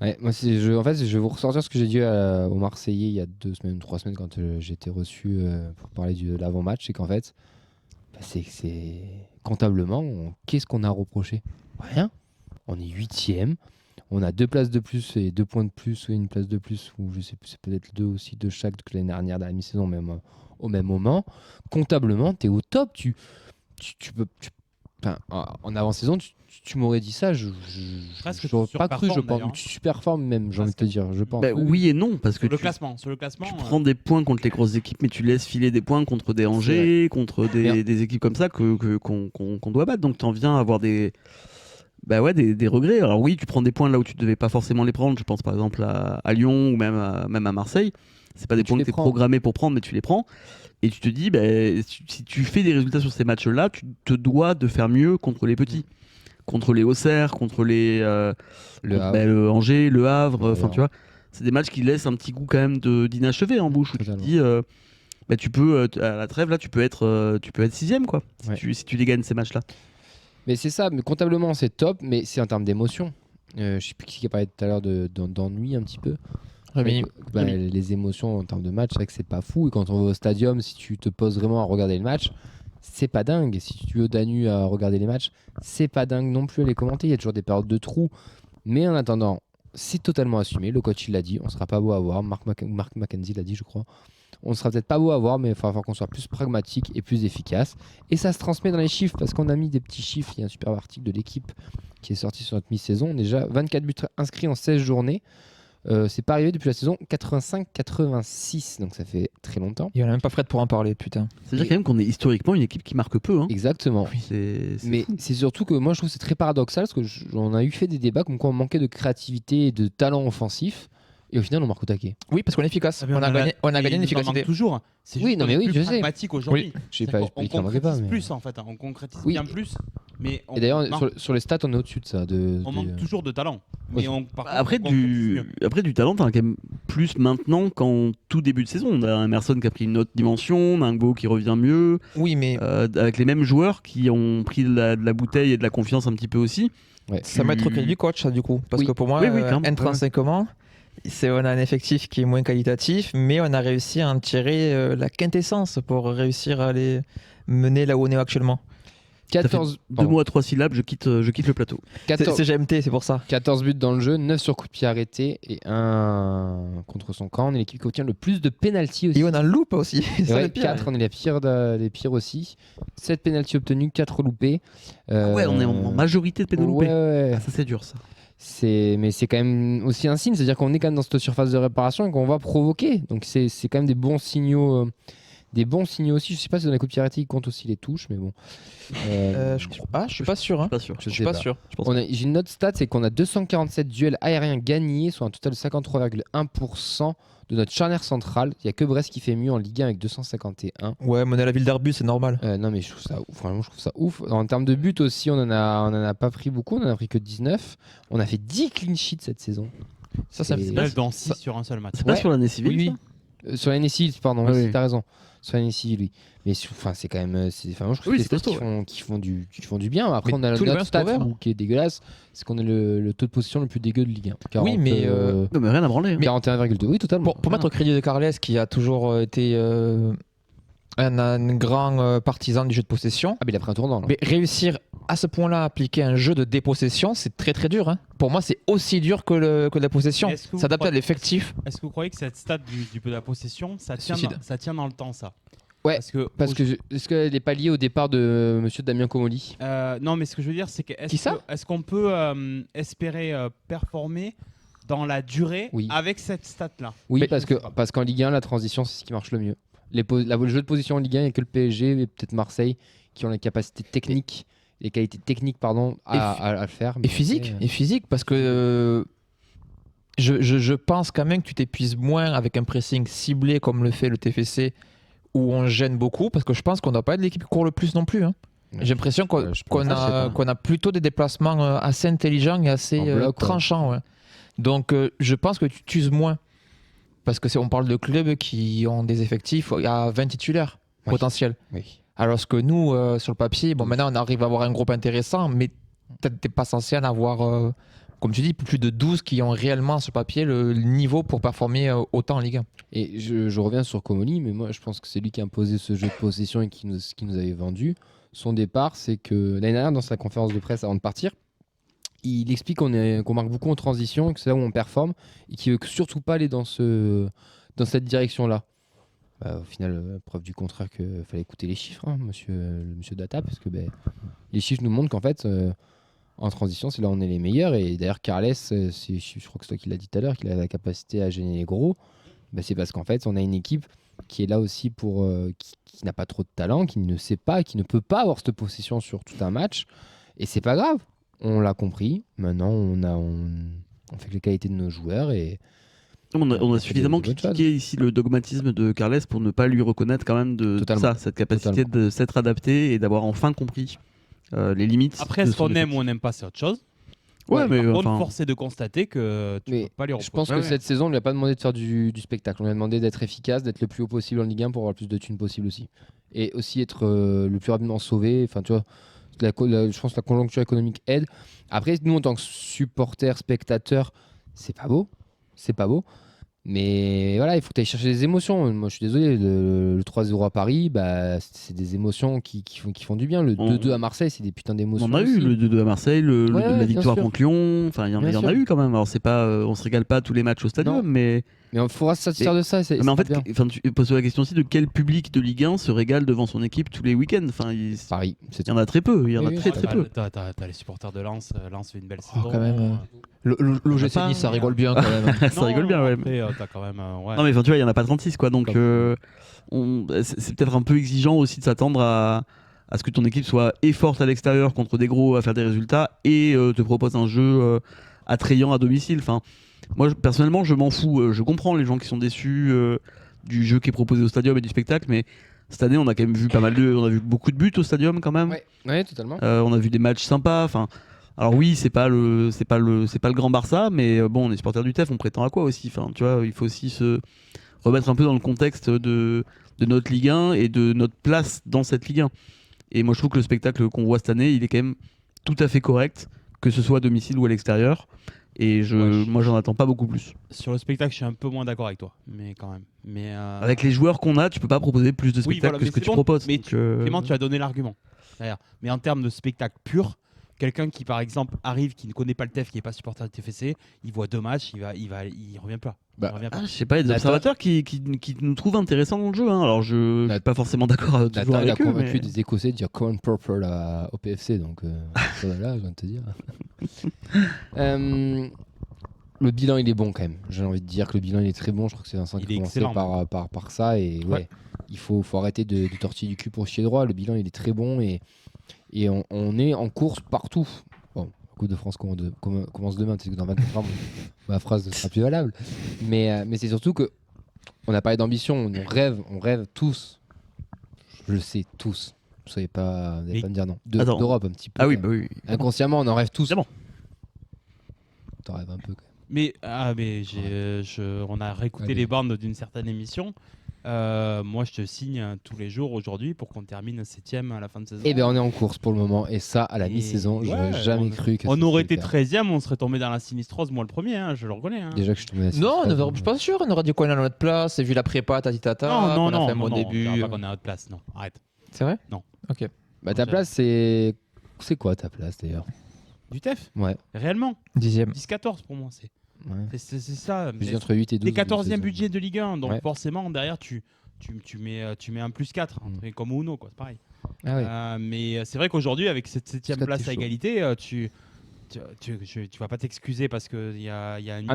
Ouais, moi je vais vous ressortir ce que j'ai dit aux Marseillais il y a 2 semaines, 3 semaines quand j'ai été reçu pour parler de l'avant-match, c'est qu'en fait c'est comptablement qu'est-ce qu'on a reproché? Rien. On est 8e. On a 2 places de plus et 2 points de plus ou une place de plus, ou je sais plus, c'est peut-être 2 aussi de chaque que l'année dernière, dans la mi-saison, même au même moment. Comptablement, tu es au top. Tu peux, en avant-saison, tu m'aurais dit ça, je n'aurais pas cru, je pense. Tu superformes même, j'ai envie de te dire, je pense. Oui et non, parce que sur le classement, tu prends des points contre les grosses équipes, mais tu laisses filer des points contre des Angers, contre des équipes comme ça qu'on doit battre. Donc tu en viens à avoir des regrets. Alors oui, tu prends des points là où tu devais pas forcément les prendre. Je pense par exemple à Lyon ou même à Marseille. C'est pas des points que tu es programmé pour prendre, mais tu les prends. Et tu te dis, si tu fais des résultats sur ces matchs-là, tu te dois de faire mieux contre les petits. Contre les Auxerre, contre les le Angers, le Havre. Enfin, tu vois, c'est des matchs qui laissent un petit goût quand même d'inachevé en bouche. Où tu te dis, tu peux, à la trêve, là, tu peux être 6ème, quoi. Si tu les gagnes ces matchs-là. Mais c'est ça, mais comptablement c'est top, mais c'est en termes d'émotion. Je sais plus qui a parlé tout à l'heure d'ennui un petit peu. Les émotions en termes de match, c'est vrai que c'est pas fou. Et quand on va au stadium, si tu te poses vraiment à regarder le match, c'est pas dingue. Si tu veux Danu à regarder les matchs, c'est pas dingue non plus à les commenter. Il y a toujours des périodes de trous. Mais en attendant, c'est totalement assumé. Le coach il l'a dit, on sera pas beau à voir. Mark McKenzie l'a dit, je crois. On sera peut-être pas beau à voir, mais il va falloir qu'on soit plus pragmatique et plus efficace. Et ça se transmet dans les chiffres, parce qu'on a mis des petits chiffres. Il y a un super article de l'équipe qui est sorti sur notre mi-saison. Déjà 24 buts inscrits en 16 journées. C'est pas arrivé depuis la saison 85-86, donc ça fait très longtemps. Il n'y en a même pas Fred pour en parler, putain. C'est-à-dire quand même qu'on est historiquement une équipe qui marque peu. Hein. Exactement. Oui, mais c'est surtout que moi je trouve que c'est très paradoxal, parce qu'on a eu fait des débats comme quoi on manquait de créativité et de talent offensif. Et au final, on marque au taquet. Oui, parce qu'on est efficace. On a gagné une efficacité. Toujours. C'est juste je sais. Pragmatique aujourd'hui. Oui. Je sais pas, on concrétise plus en fait. On concrétise bien plus. Mais et d'ailleurs, sur les stats, on est au-dessus de ça. On manque toujours de talent. Mais après, du talent, t'en as quand même plus maintenant qu'en tout début de saison. On a Emerson qui a pris une autre dimension, on a un Go qui revient mieux. Oui, mais avec les mêmes joueurs qui ont pris de la bouteille et de la confiance un petit peu aussi. Ouais. Ça va être au crédit du coach, ça, du coup. Parce que pour moi, intrinsèquement. On a un effectif qui est moins qualitatif, mais on a réussi à en tirer la quintessence pour réussir à les mener là où on est actuellement. 14 2 mots à 3 syllabes, je quitte le plateau. C'est GMT, c'est pour ça. 14 buts dans le jeu, 9 sur coup de pied arrêté et 1 contre son camp. On est l'équipe qui obtient le plus de pénalty aussi. Et on a un loop aussi. 4, on est les pires aussi. 7 pénalty obtenus, 4 loupés. On est en majorité de pénalty loupés. Ouais. Ah, ça c'est dur ça. Mais c'est quand même aussi un signe, c'est-à-dire qu'on est quand même dans cette surface de réparation et qu'on va provoquer. Donc c'est quand même des bons signaux. Des bons signaux aussi. Je sais pas si dans la coupe piratique ils comptent aussi les touches, mais bon. Je suis pas sûr. Hein. Je suis pas sûr. J'ai une autre stat, c'est qu'on a 247 duels aériens gagnés, soit un total de 53,1% de notre charnière centrale. Il y a que Brest qui fait mieux en Ligue 1 avec 251. Ouais, mais on est à la ville d'Arbus, c'est normal. Non, mais je trouve ça ouf. Vraiment, je trouve ça ouf. En termes de buts aussi, on en a pas pris beaucoup. On en a pris que 19. On a fait 10 clean sheets cette saison. Ça fait dans 6 sur un seul match. C'est pas sur l'année civile. Oui. Sur l'année civile, pardon. Oui. T'as raison. Sur l'année civile, oui. Mais c'est quand même. Je trouve que c'est des stats qui font du bien. Après, on a notre stat qui est dégueulasse. C'est qu'on a le taux de possession le plus dégueu de Ligue 1. 40, oui, mais. Non, mais rien à branler. 41,2. Oui, totalement. Pour mettre au crédit de Carles, qui a toujours été un grand partisan du jeu de possession. Ah, mais il a pris un tournant. Mais réussir à ce point-là à appliquer un jeu de dépossession, c'est très très dur. Hein. Pour moi, c'est aussi dur que la possession. S'adapter à l'effectif. Est-ce que vous croyez que cette stat de la possession, ça tient dans le temps, ça? Ouais, parce que est-ce qu'elle n'est pas liée au départ de Monsieur Damien Comolli? Non, mais ce que je veux dire, c'est que est-ce qu'on peut espérer performer dans la durée avec cette stat-là? Oui, parce qu'en Ligue 1, la transition, c'est ce qui marche le mieux. Le jeu de position en Ligue 1, il n'y a que le PSG et peut-être Marseille qui ont les capacités techniques, les qualités techniques, pardon, à le faire. Et physique, parce que je pense quand même que tu t'épuises moins avec un pressing ciblé comme le fait le TFC, où on gêne beaucoup, parce que je pense qu'on ne doit pas être l'équipe qui court le plus non plus. Hein. J'ai l'impression qu'on a plutôt des déplacements assez intelligents et assez tranchants. Ouais. Donc je pense que tu t'uses moins. Parce que on parle de clubs qui ont des effectifs à 20 titulaires potentiels. Oui. Alors que nous, sur le papier, maintenant on arrive à avoir un groupe intéressant, mais tu n'es pas censé en avoir, comme tu dis, plus de 12 qui ont réellement sur le papier le niveau pour performer autant en Ligue 1. Et je reviens sur Comolli, mais moi je pense que c'est lui qui a imposé ce jeu de possession et qui nous avait vendu. Son départ, c'est que l'année dernière, dans sa conférence de presse avant de partir, il explique qu'on marque beaucoup en transition, que c'est là où on performe, et qu'il ne veut surtout pas aller dans cette direction-là. Au final, preuve du contraire qu'il fallait écouter les chiffres, hein, monsieur Data, parce que les chiffres nous montrent qu'en fait, en transition, c'est là où on est les meilleurs. Et d'ailleurs, Carles, je crois que c'est toi qui l'as dit tout à l'heure, qu'il a la capacité à gêner les gros. C'est parce qu'en fait, on a une équipe qui est là aussi qui n'a pas trop de talent, qui ne sait pas, qui ne peut pas avoir cette possession sur tout un match. Et c'est pas grave. On l'a compris. Maintenant, on fait que les qualités de nos joueurs et on a suffisamment critiqué ici le dogmatisme de Carles pour ne pas lui reconnaître quand même cette capacité de s'être adapté et d'avoir enfin compris les limites. Après, est-ce qu'on aime ou on n'aime pas, c'est autre chose. Mais force est de constater que tu peux pas lui reprocher. Je pense que cette saison, on lui a pas demandé de faire du spectacle. On lui a demandé d'être efficace, d'être le plus haut possible en Ligue 1 pour avoir le plus de thunes possible aussi. Et aussi être le plus rapidement sauvé. Enfin, tu vois, je pense que la conjoncture économique aide. Après, nous, en tant que supporters, spectateurs, c'est pas beau. Mais voilà, il faut que tu ailles chercher des émotions. Moi, je suis désolé, le 3-0 à Paris, c'est des émotions qui font du bien. Le 2-2 à Marseille, c'est des putains d'émotions. On a eu le 2-2 à Marseille, la victoire contre Lyon. Enfin, il y en a eu quand même. Alors, c'est pas, on se régale pas tous les matchs au stadium, mais on faudra se satisfaire de ça. Mais en fait, tu poses la question aussi de quel public de Ligue 1 se régale devant son équipe tous les week-ends. Enfin, Paris, il y en a très peu. Il y en a très peu. T'as les supporters de Lens. Lens fait une belle saison. Quand même. L'OGC Nice, ça rigole bien quand même. Ça rigole bien, ouais. T'as quand même, Non, mais tu vois, il y en a pas 36, quoi. Donc, c'est peut-être un peu exigeant aussi de s'attendre à ce que ton équipe soit forte à l'extérieur contre des gros à faire des résultats et te propose un jeu attrayant à domicile. Enfin, moi, personnellement, je m'en fous. Je comprends les gens qui sont déçus du jeu qui est proposé au stadium et du spectacle, mais cette année, on a quand même vu on a vu beaucoup de buts au stadium quand même. Ouais, totalement. On a vu des matchs sympas. Enfin. Alors oui, c'est pas le grand Barça, mais bon, on est supporter du TEF, on prétend à quoi aussi. Enfin, tu vois, il faut aussi se remettre un peu dans le contexte de notre Ligue 1 et de notre place dans cette Ligue 1. Et moi, je trouve que le spectacle qu'on voit cette année, il est quand même tout à fait correct, que ce soit à domicile ou à l'extérieur. Et moi, j'en attends pas beaucoup plus. Sur le spectacle, je suis un peu moins d'accord avec toi, mais quand même. Avec les joueurs qu'on a, tu peux pas proposer plus de spectacles que ce que tu proposes. Mais Clément, tu as donné l'argument. Mais en termes de spectacle pur, quelqu'un qui, par exemple, arrive, qui ne connaît pas le TEF, qui n'est pas supporter de TFC, il voit 2 matchs, il revient pas. Je sais pas, il y a des observateurs qui nous trouvent intéressants dans le jeu. Hein. Alors, je suis pas forcément d'accord toujours avec eux. Il a convaincu des Écossais de dire Common Purple au PFC, donc voilà, je viens de te dire. Le bilan, il est bon quand même. J'ai envie de dire que le bilan, il est très bon. Je crois que c'est Vincent qui a commencé par ça. Et il faut arrêter de tortiller du cul pour chier droit. Le bilan, il est très bon et on est en course partout. Bon, la Coupe de France commence demain, parce que dans 24 heures, ma phrase ne sera plus valable. Mais c'est surtout que on a parlé d'ambition, on rêve tous. Je le sais, tous. Vous n'allez pas me dire non. D'Europe un petit peu. Ah oui, bah oui. Inconsciemment, on en rêve tous. T'en rêves un peu quand même. Mais on a réécouté les bandes d'une certaine émission. moi je te signe tous les jours aujourd'hui pour qu'on termine 7ème à la fin de saison. Eh bien on est en course pour le moment et ça à la mi-saison, j'aurais jamais cru que on aurait été 13ème, on serait tombé dans la sinistrose, moi le premier, je le reconnais. Déjà que je tombais à non, je suis pas sûr, on aurait dit qu'on est à notre place, et vu la prépa, tatitata, non, on a fait mon début. On pas qu'on est à notre place, non, arrête. C'est vrai ? Non. Ok. Bah ta place c'est quoi ta place d'ailleurs ? Du TEF ? Ouais. Réellement 10ème. 10-14 pour moi, c'est ça. Je dis entre 8 et 12. T'es 14e budget de Ligue 1, donc ouais. Forcément derrière tu mets un plus 4, comme Uno, quoi, c'est pareil. Ah oui. Mais c'est vrai qu'aujourd'hui, avec cette 7ème place à égalité, tu vas pas t'excuser parce qu'il y a une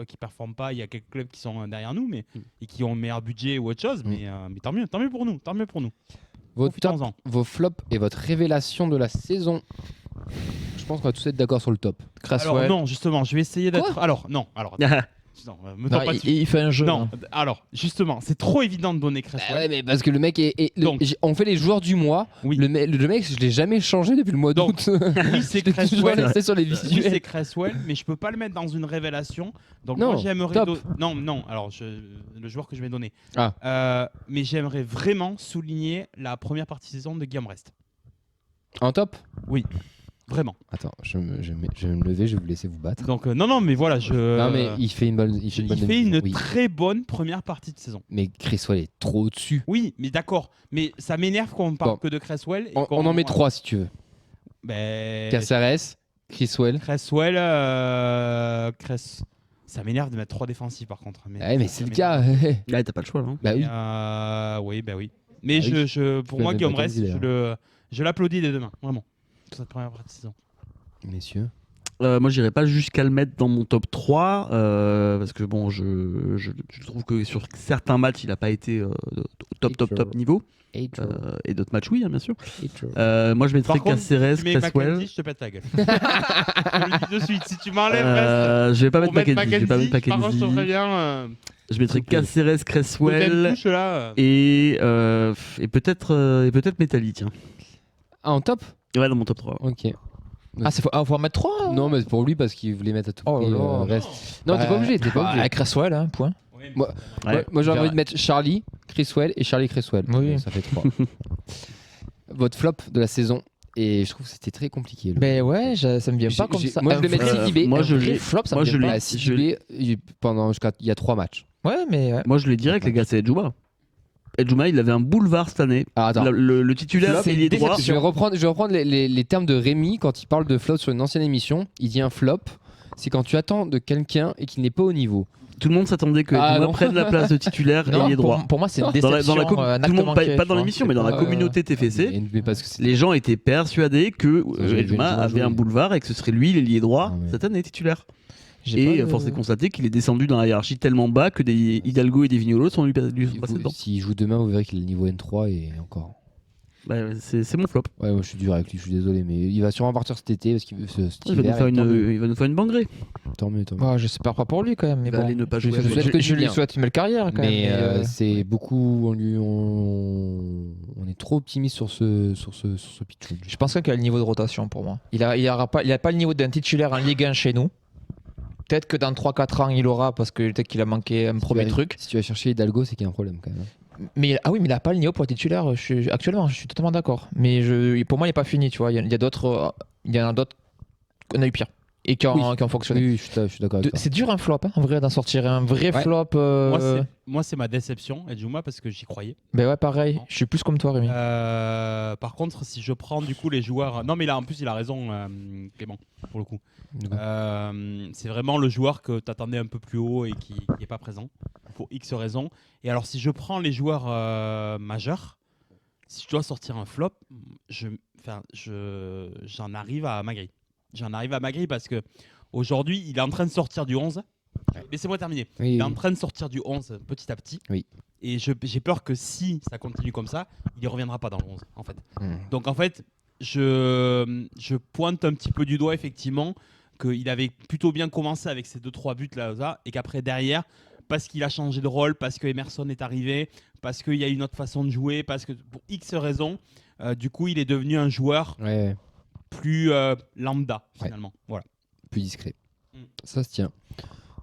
qui performe pas, il y a quelques clubs qui sont derrière nous et qui ont un meilleur budget ou autre chose, mais tant mieux pour nous. Vos flops et votre révélation de la saison. Je pense qu'on va tous être d'accord sur le top. Alors non, justement, je vais essayer d'être... Alors. Il fait un jeu. Non, alors, justement, c'est trop évident de donner Cresswell. Ouais, mais parce que le mec on fait les joueurs du mois. Oui. Le mec, je l'ai jamais changé depuis le mois d'août. Oui, c'est Cresswell. Sur les visuels. Oui, c'est Cresswell, mais je peux pas le mettre dans une révélation. Donc non, moi, j'aimerais... top. Non, alors, le joueur que je vais donner. Mais j'aimerais vraiment souligner la première partie de saison de Guillaume Rest. En top ? Oui. Vraiment. Attends, je vais me lever, je vais vous laisser vous battre. Donc non, mais voilà, Non, mais il fait une très bonne première partie de saison. Mais Cresswell est trop au-dessus. Oui, mais d'accord. Mais ça m'énerve qu'on ne parle que de Cresswell. On en met 3 si tu veux. Caceres, Cresswell. Ça m'énerve de mettre 3 défensifs par contre. Mais c'est le cas. Là, t'as pas le choix. Hein. Bah oui. Oui. Mais pour moi, Guillaume Rest, je l'applaudis des deux mains. Vraiment. Toute cette première partie de saison. Messieurs. Moi, j'irai pas jusqu'à le mettre dans mon top 3 parce que bon, je trouve que sur certains matchs, il n'a pas été top niveau. Et d'autres matchs, oui, hein, bien sûr. Moi, je mettrais Caceres, Cresswell. Je te pète la gueule. Je le dis de suite. Si tu m'enlèves Rest, je vais pas mettre Mackenzie. Par contre, je trouverais bien. Je mettrais Caceres, Cresswell et peut-être Metalli, tiens. Ah, en top ? Ouais, dans mon top 3. Ok. Faut en mettre 3 Non, mais pour lui, parce qu'il voulait mettre à tout prix Rest. Non, t'es pas obligé. Avec Cresswell, point. Moi j'ai envie de mettre Charlie, Cresswell et Charlie Cresswell. Oui. Ça fait 3. Votre flop de la saison. Et je trouve que c'était très compliqué. Mais ouais, ça me vient pas comme ça. Moi, je le mettrais Sidibé. Moi, je l'ai. Flop, ça me vient pas. Sidibé pendant il y a 3 matchs. Ouais, mais. Moi, je l'ai direct, les gars, c'est Edjouma. Edjouma, il avait un boulevard cette année. Le titulaire, c'est lié droit. Je vais reprendre les termes de Rémi quand il parle de flop sur une ancienne émission. Il dit un flop, c'est quand tu attends de quelqu'un et qu'il n'est pas au niveau. Tout le monde s'attendait que Edjouma prenne la place de titulaire et lié droit. Pour moi, c'est une déception. Pas dans l'émission, mais dans la communauté TFC. Les gens étaient persuadés que Edjouma avait un boulevard et que ce serait lui l'ailier droit cette année titulaire. Et force est de constater qu'il est descendu dans la hiérarchie tellement bas que des Hidalgo et des Vignolos sont lui passés dedans. S'il joue demain, vous verrez qu'il est niveau N3 et encore. C'est mon flop. Ouais, moi je suis dur avec lui, je suis désolé, mais il va sûrement partir cet été parce qu'il veut il va nous faire une bangrée. Tant mieux. J'espère pas pour lui quand même. Mais bon, ne pas jouer je lui souhaite une belle carrière quand même. C'est beaucoup. On est trop optimiste sur ce pitch. Je pense qu'il a le niveau de rotation pour moi. Il a pas le niveau d'un titulaire en Ligue 1 chez nous. Peut-être que dans 3-4 ans, il aura, parce que peut-être qu'il a manqué un premier truc. Si tu vas chercher Hidalgo, c'est qu'il y a un problème quand même. Mais il n'a pas le niveau pour être titulaire actuellement, je suis totalement d'accord. Mais pour moi, il n'est pas fini, tu vois. Il y en a d'autres qu'on a eu pire et qui ont fonctionné. Oui, je suis d'accord avec toi. C'est dur un flop, en vrai, d'en sortir un vrai flop. Moi, c'est ma déception, Edjouma, parce que j'y croyais. Ben ouais, pareil. Je suis plus comme toi, Rémi. Par contre, si je prends du coup les joueurs... Non, mais là, en plus, il a raison, Clément, pour le coup. C'est vraiment le joueur que tu attendais un peu plus haut et qui n'est pas présent, pour X raisons. Et alors, si je prends les joueurs majeurs, si je dois sortir un flop, j'en arrive à Magri. Parce que aujourd'hui, il est en train de sortir du 11. Laissez-moi terminer. Il est en train de sortir du 11 petit à petit. Oui. Et j'ai peur que si ça continue comme ça, il ne reviendra pas dans le 11, en fait. Donc, en fait, je pointe un petit peu du doigt, effectivement, qu'il avait plutôt bien commencé avec ces 2-3 buts là, et qu'après, derrière, parce qu'il a changé de rôle, parce que Emerson est arrivé, parce qu'il y a une autre façon de jouer, parce que pour X raisons, du coup, il est devenu un joueur plus lambda, finalement. Voilà. Plus discret. Ça se tient.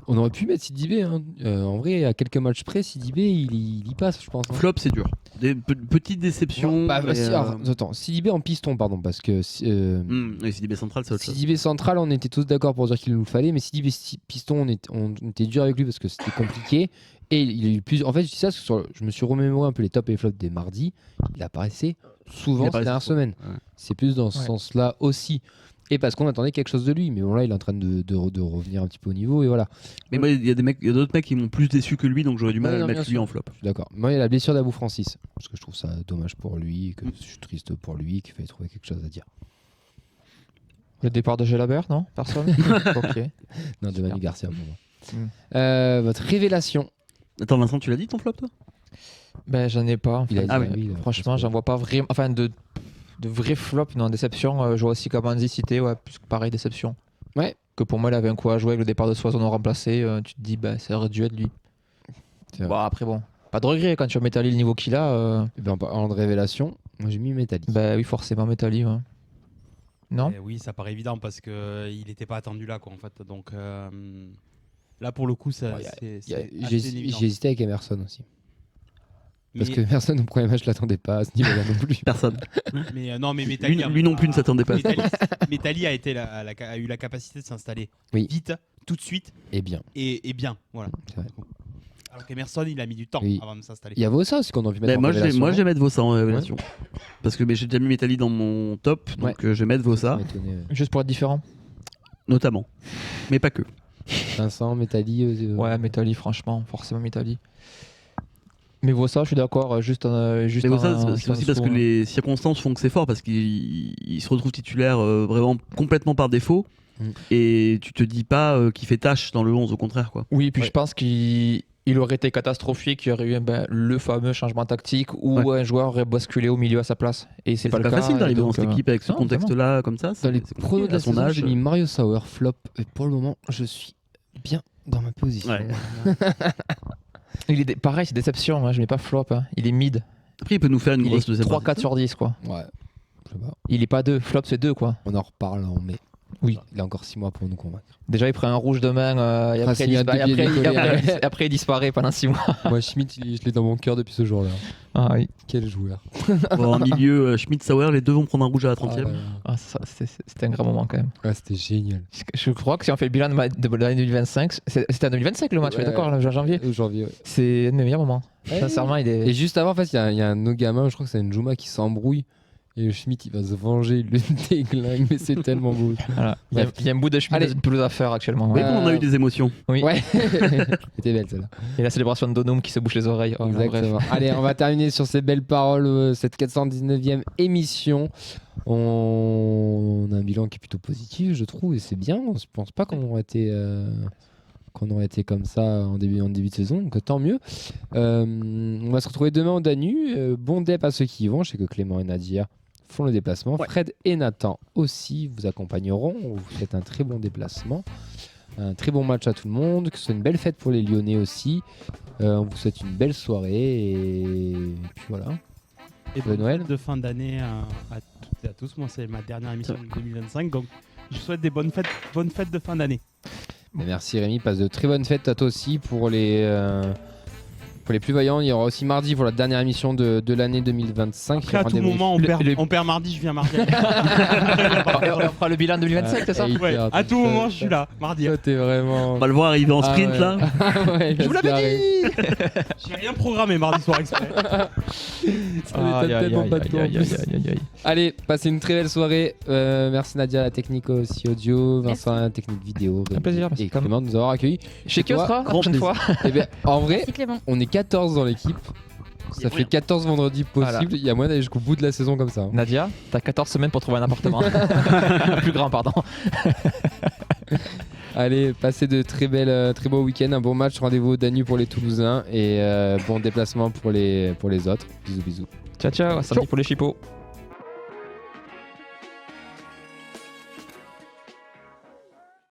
On aurait pu mettre Sidibé. Hein. En vrai, à quelques matchs près, Sidibé, il y passe, je pense. Hein. Flop, c'est dur. Des petites déceptions. Attends, Sidibé en piston, pardon, parce que. Sidibé central, c'est autre chose. Sidibé central, on était tous d'accord pour dire qu'il nous le fallait, mais Sidibé piston, on était dur avec lui parce que c'était compliqué. Et il a eu plus. En fait, je dis ça parce que je me suis remémoré un peu les tops et les flops des mardis. Il apparaissait souvent ces dernières semaines. Ouais. C'est plus dans ce sens-là aussi. Et parce qu'on attendait quelque chose de lui, mais bon là il est en train de revenir un petit peu au niveau et voilà. Mais moi il y a d'autres mecs qui m'ont plus déçu que lui, donc j'aurais du mal à le mettre lui en flop. Je suis d'accord. Moi il y a la blessure d'Abou Francis, parce que je trouve ça dommage pour lui, que je suis triste pour lui, qu'il fallait trouver quelque chose à dire. Le départ de Gelabert, non? Personne? Ok. Non, de Manu Garcia pour moi. Votre révélation. Attends Vincent, tu l'as dit ton flop toi? Ben j'en ai pas. En fait. Franchement j'en vois pas vraiment. Enfin de vrais flops, non, déception. J'aurais aussi Kamandi cité, plus que pareil, déception. Ouais. Que pour moi, il avait un coup à jouer avec le départ de Soison non remplacé. Tu te dis, ça aurait dû être lui. Bon, après, pas de regret quand tu as Métali le niveau qu'il a. En parlant de révélation, moi j'ai mis Métali. Bah oui, forcément Métali. Ouais. Non oui, ça paraît évident parce qu'il n'était pas attendu là, quoi, en fait. Donc là, pour le coup, j'ai hésité avec Emerson aussi. Parce que personne au premier match ne l'attendait pas à ce niveau-là non plus. Personne. Mais non, mais Métali, lui non plus ne s'attendait pas. Métali a eu la capacité de s'installer vite, tout de suite. Et bien. Et bien, voilà. Alors qu'Emerson, il a mis du temps avant de s'installer. Il y a Vossa aussi qu'on a pu mettre en révélation. Moi, je vais mettre Vossa en révélation. Parce que j'ai déjà mis Métali dans mon top, donc je vais mettre Vossa. Juste pour être différent. Notamment. Mais pas que. Vincent, Métali. Ouais, Métali, franchement, forcément Métali. Mais Vossa, je suis d'accord. Juste mais Vossa, c'est aussi parce que les circonstances font que c'est fort, parce qu'il se retrouve titulaire vraiment complètement par défaut. Et tu te dis pas qu'il fait tâche dans le 11, au contraire, quoi. Oui, puis je pense qu'il aurait été catastrophique, il y aurait eu le fameux changement tactique où un joueur aurait basculé au milieu à sa place. Et c'est pas le cas. C'est pas facile d'arriver dans cette équipe avec ce contexte-là, comme ça. Dans les pronos de la saison, j'ai mis Mario Sauer flop. Et pour le moment, je suis bien dans ma position. Ouais. Pareil, c'est déception, je mets pas flop, il est mid. Après, il peut nous faire une grosse deuxième 3-4 sur 10, quoi. Ouais, je sais pas. Il est pas 2, flop c'est 2, quoi. On en reparle en mai. Oui. Il a encore 6 mois pour nous convaincre. Déjà, il prend un rouge demain, et après il disparaît pendant 6 mois. Moi, Schmitt, je l'ai dans mon cœur depuis ce jour-là. Ah oui. Quel joueur. En milieu, Schmitt-Sauer, les deux vont prendre un rouge à la 30e. C'était un grand moment quand même. Ouais, c'était génial. Je crois que si on fait le bilan de l'année 2025, c'était en 2025 le match, d'accord, en janvier. Janvier, ouais. C'est un de mes meilleurs moments. Sincèrement, il est. Et juste avant, en fait, il y a un de nos gamins, je crois que c'est Njuma qui s'embrouille. Et Schmitt, il va se venger, il le déglingue, mais c'est tellement beau. Voilà. Il y a un bout de Schmitt dans une pelouse à faire actuellement. Mais on a eu des émotions. Oui. Ouais. C'était belle celle-là. Et la célébration de Donum qui se bouche les oreilles. Oh, exactement. Allez, on va terminer sur ces belles paroles, cette 419e émission. On a un bilan qui est plutôt positif, je trouve, et c'est bien. On ne pense pas qu'on aurait été comme ça en début de saison, donc tant mieux. On va se retrouver demain au Danu. Bon dep à ceux qui y vont. Je sais que Clément et Nadia font le déplacement. Ouais. Fred et Nathan aussi vous accompagneront. On vous souhaite un très bon déplacement. Un très bon match à tout le monde. Que ce soit une belle fête pour les Lyonnais aussi. On vous souhaite une belle soirée. Et puis voilà. Et bonne Noël de fin d'année à toutes et à tous. Moi, c'est ma dernière émission de 2025. Donc, je vous souhaite des bonnes fêtes de fin d'année. Mais merci Rémi, passe de très bonnes fêtes à toi aussi pour les plus vaillants. Il y aura aussi mardi pour la dernière émission de l'année 2025. Après, à tout moment, on perd mardi, je viens mardi. On fera le bilan 2025, c'est ça? Ouais, à tout moment, je suis là, mardi. Toi, t'es vraiment... On va le voir arriver en sprint là. Ouais, je vous l'avais dit. J'ai rien programmé mardi soir exprès. Allez, passez une très belle soirée. Merci Nadia, la technique aussi audio, Vincent, la technique vidéo. Un plaisir, et Clément de nous avoir accueillis. Chez Kiostra, la prochaine fois. Eh bien, en vrai, on est 14 dans l'équipe. Ça fait 14 vendredis possibles. Voilà. Il y a moyen d'aller jusqu'au bout de la saison comme ça. Nadia, t'as 14 semaines pour trouver un appartement. Plus grand, pardon. Allez, passez de très beaux week-ends, un bon match. Rendez-vous au Danube pour les Toulousains et bon déplacement pour les autres. Bisous, bisous. Ciao, ciao. Samedi pour les chipots.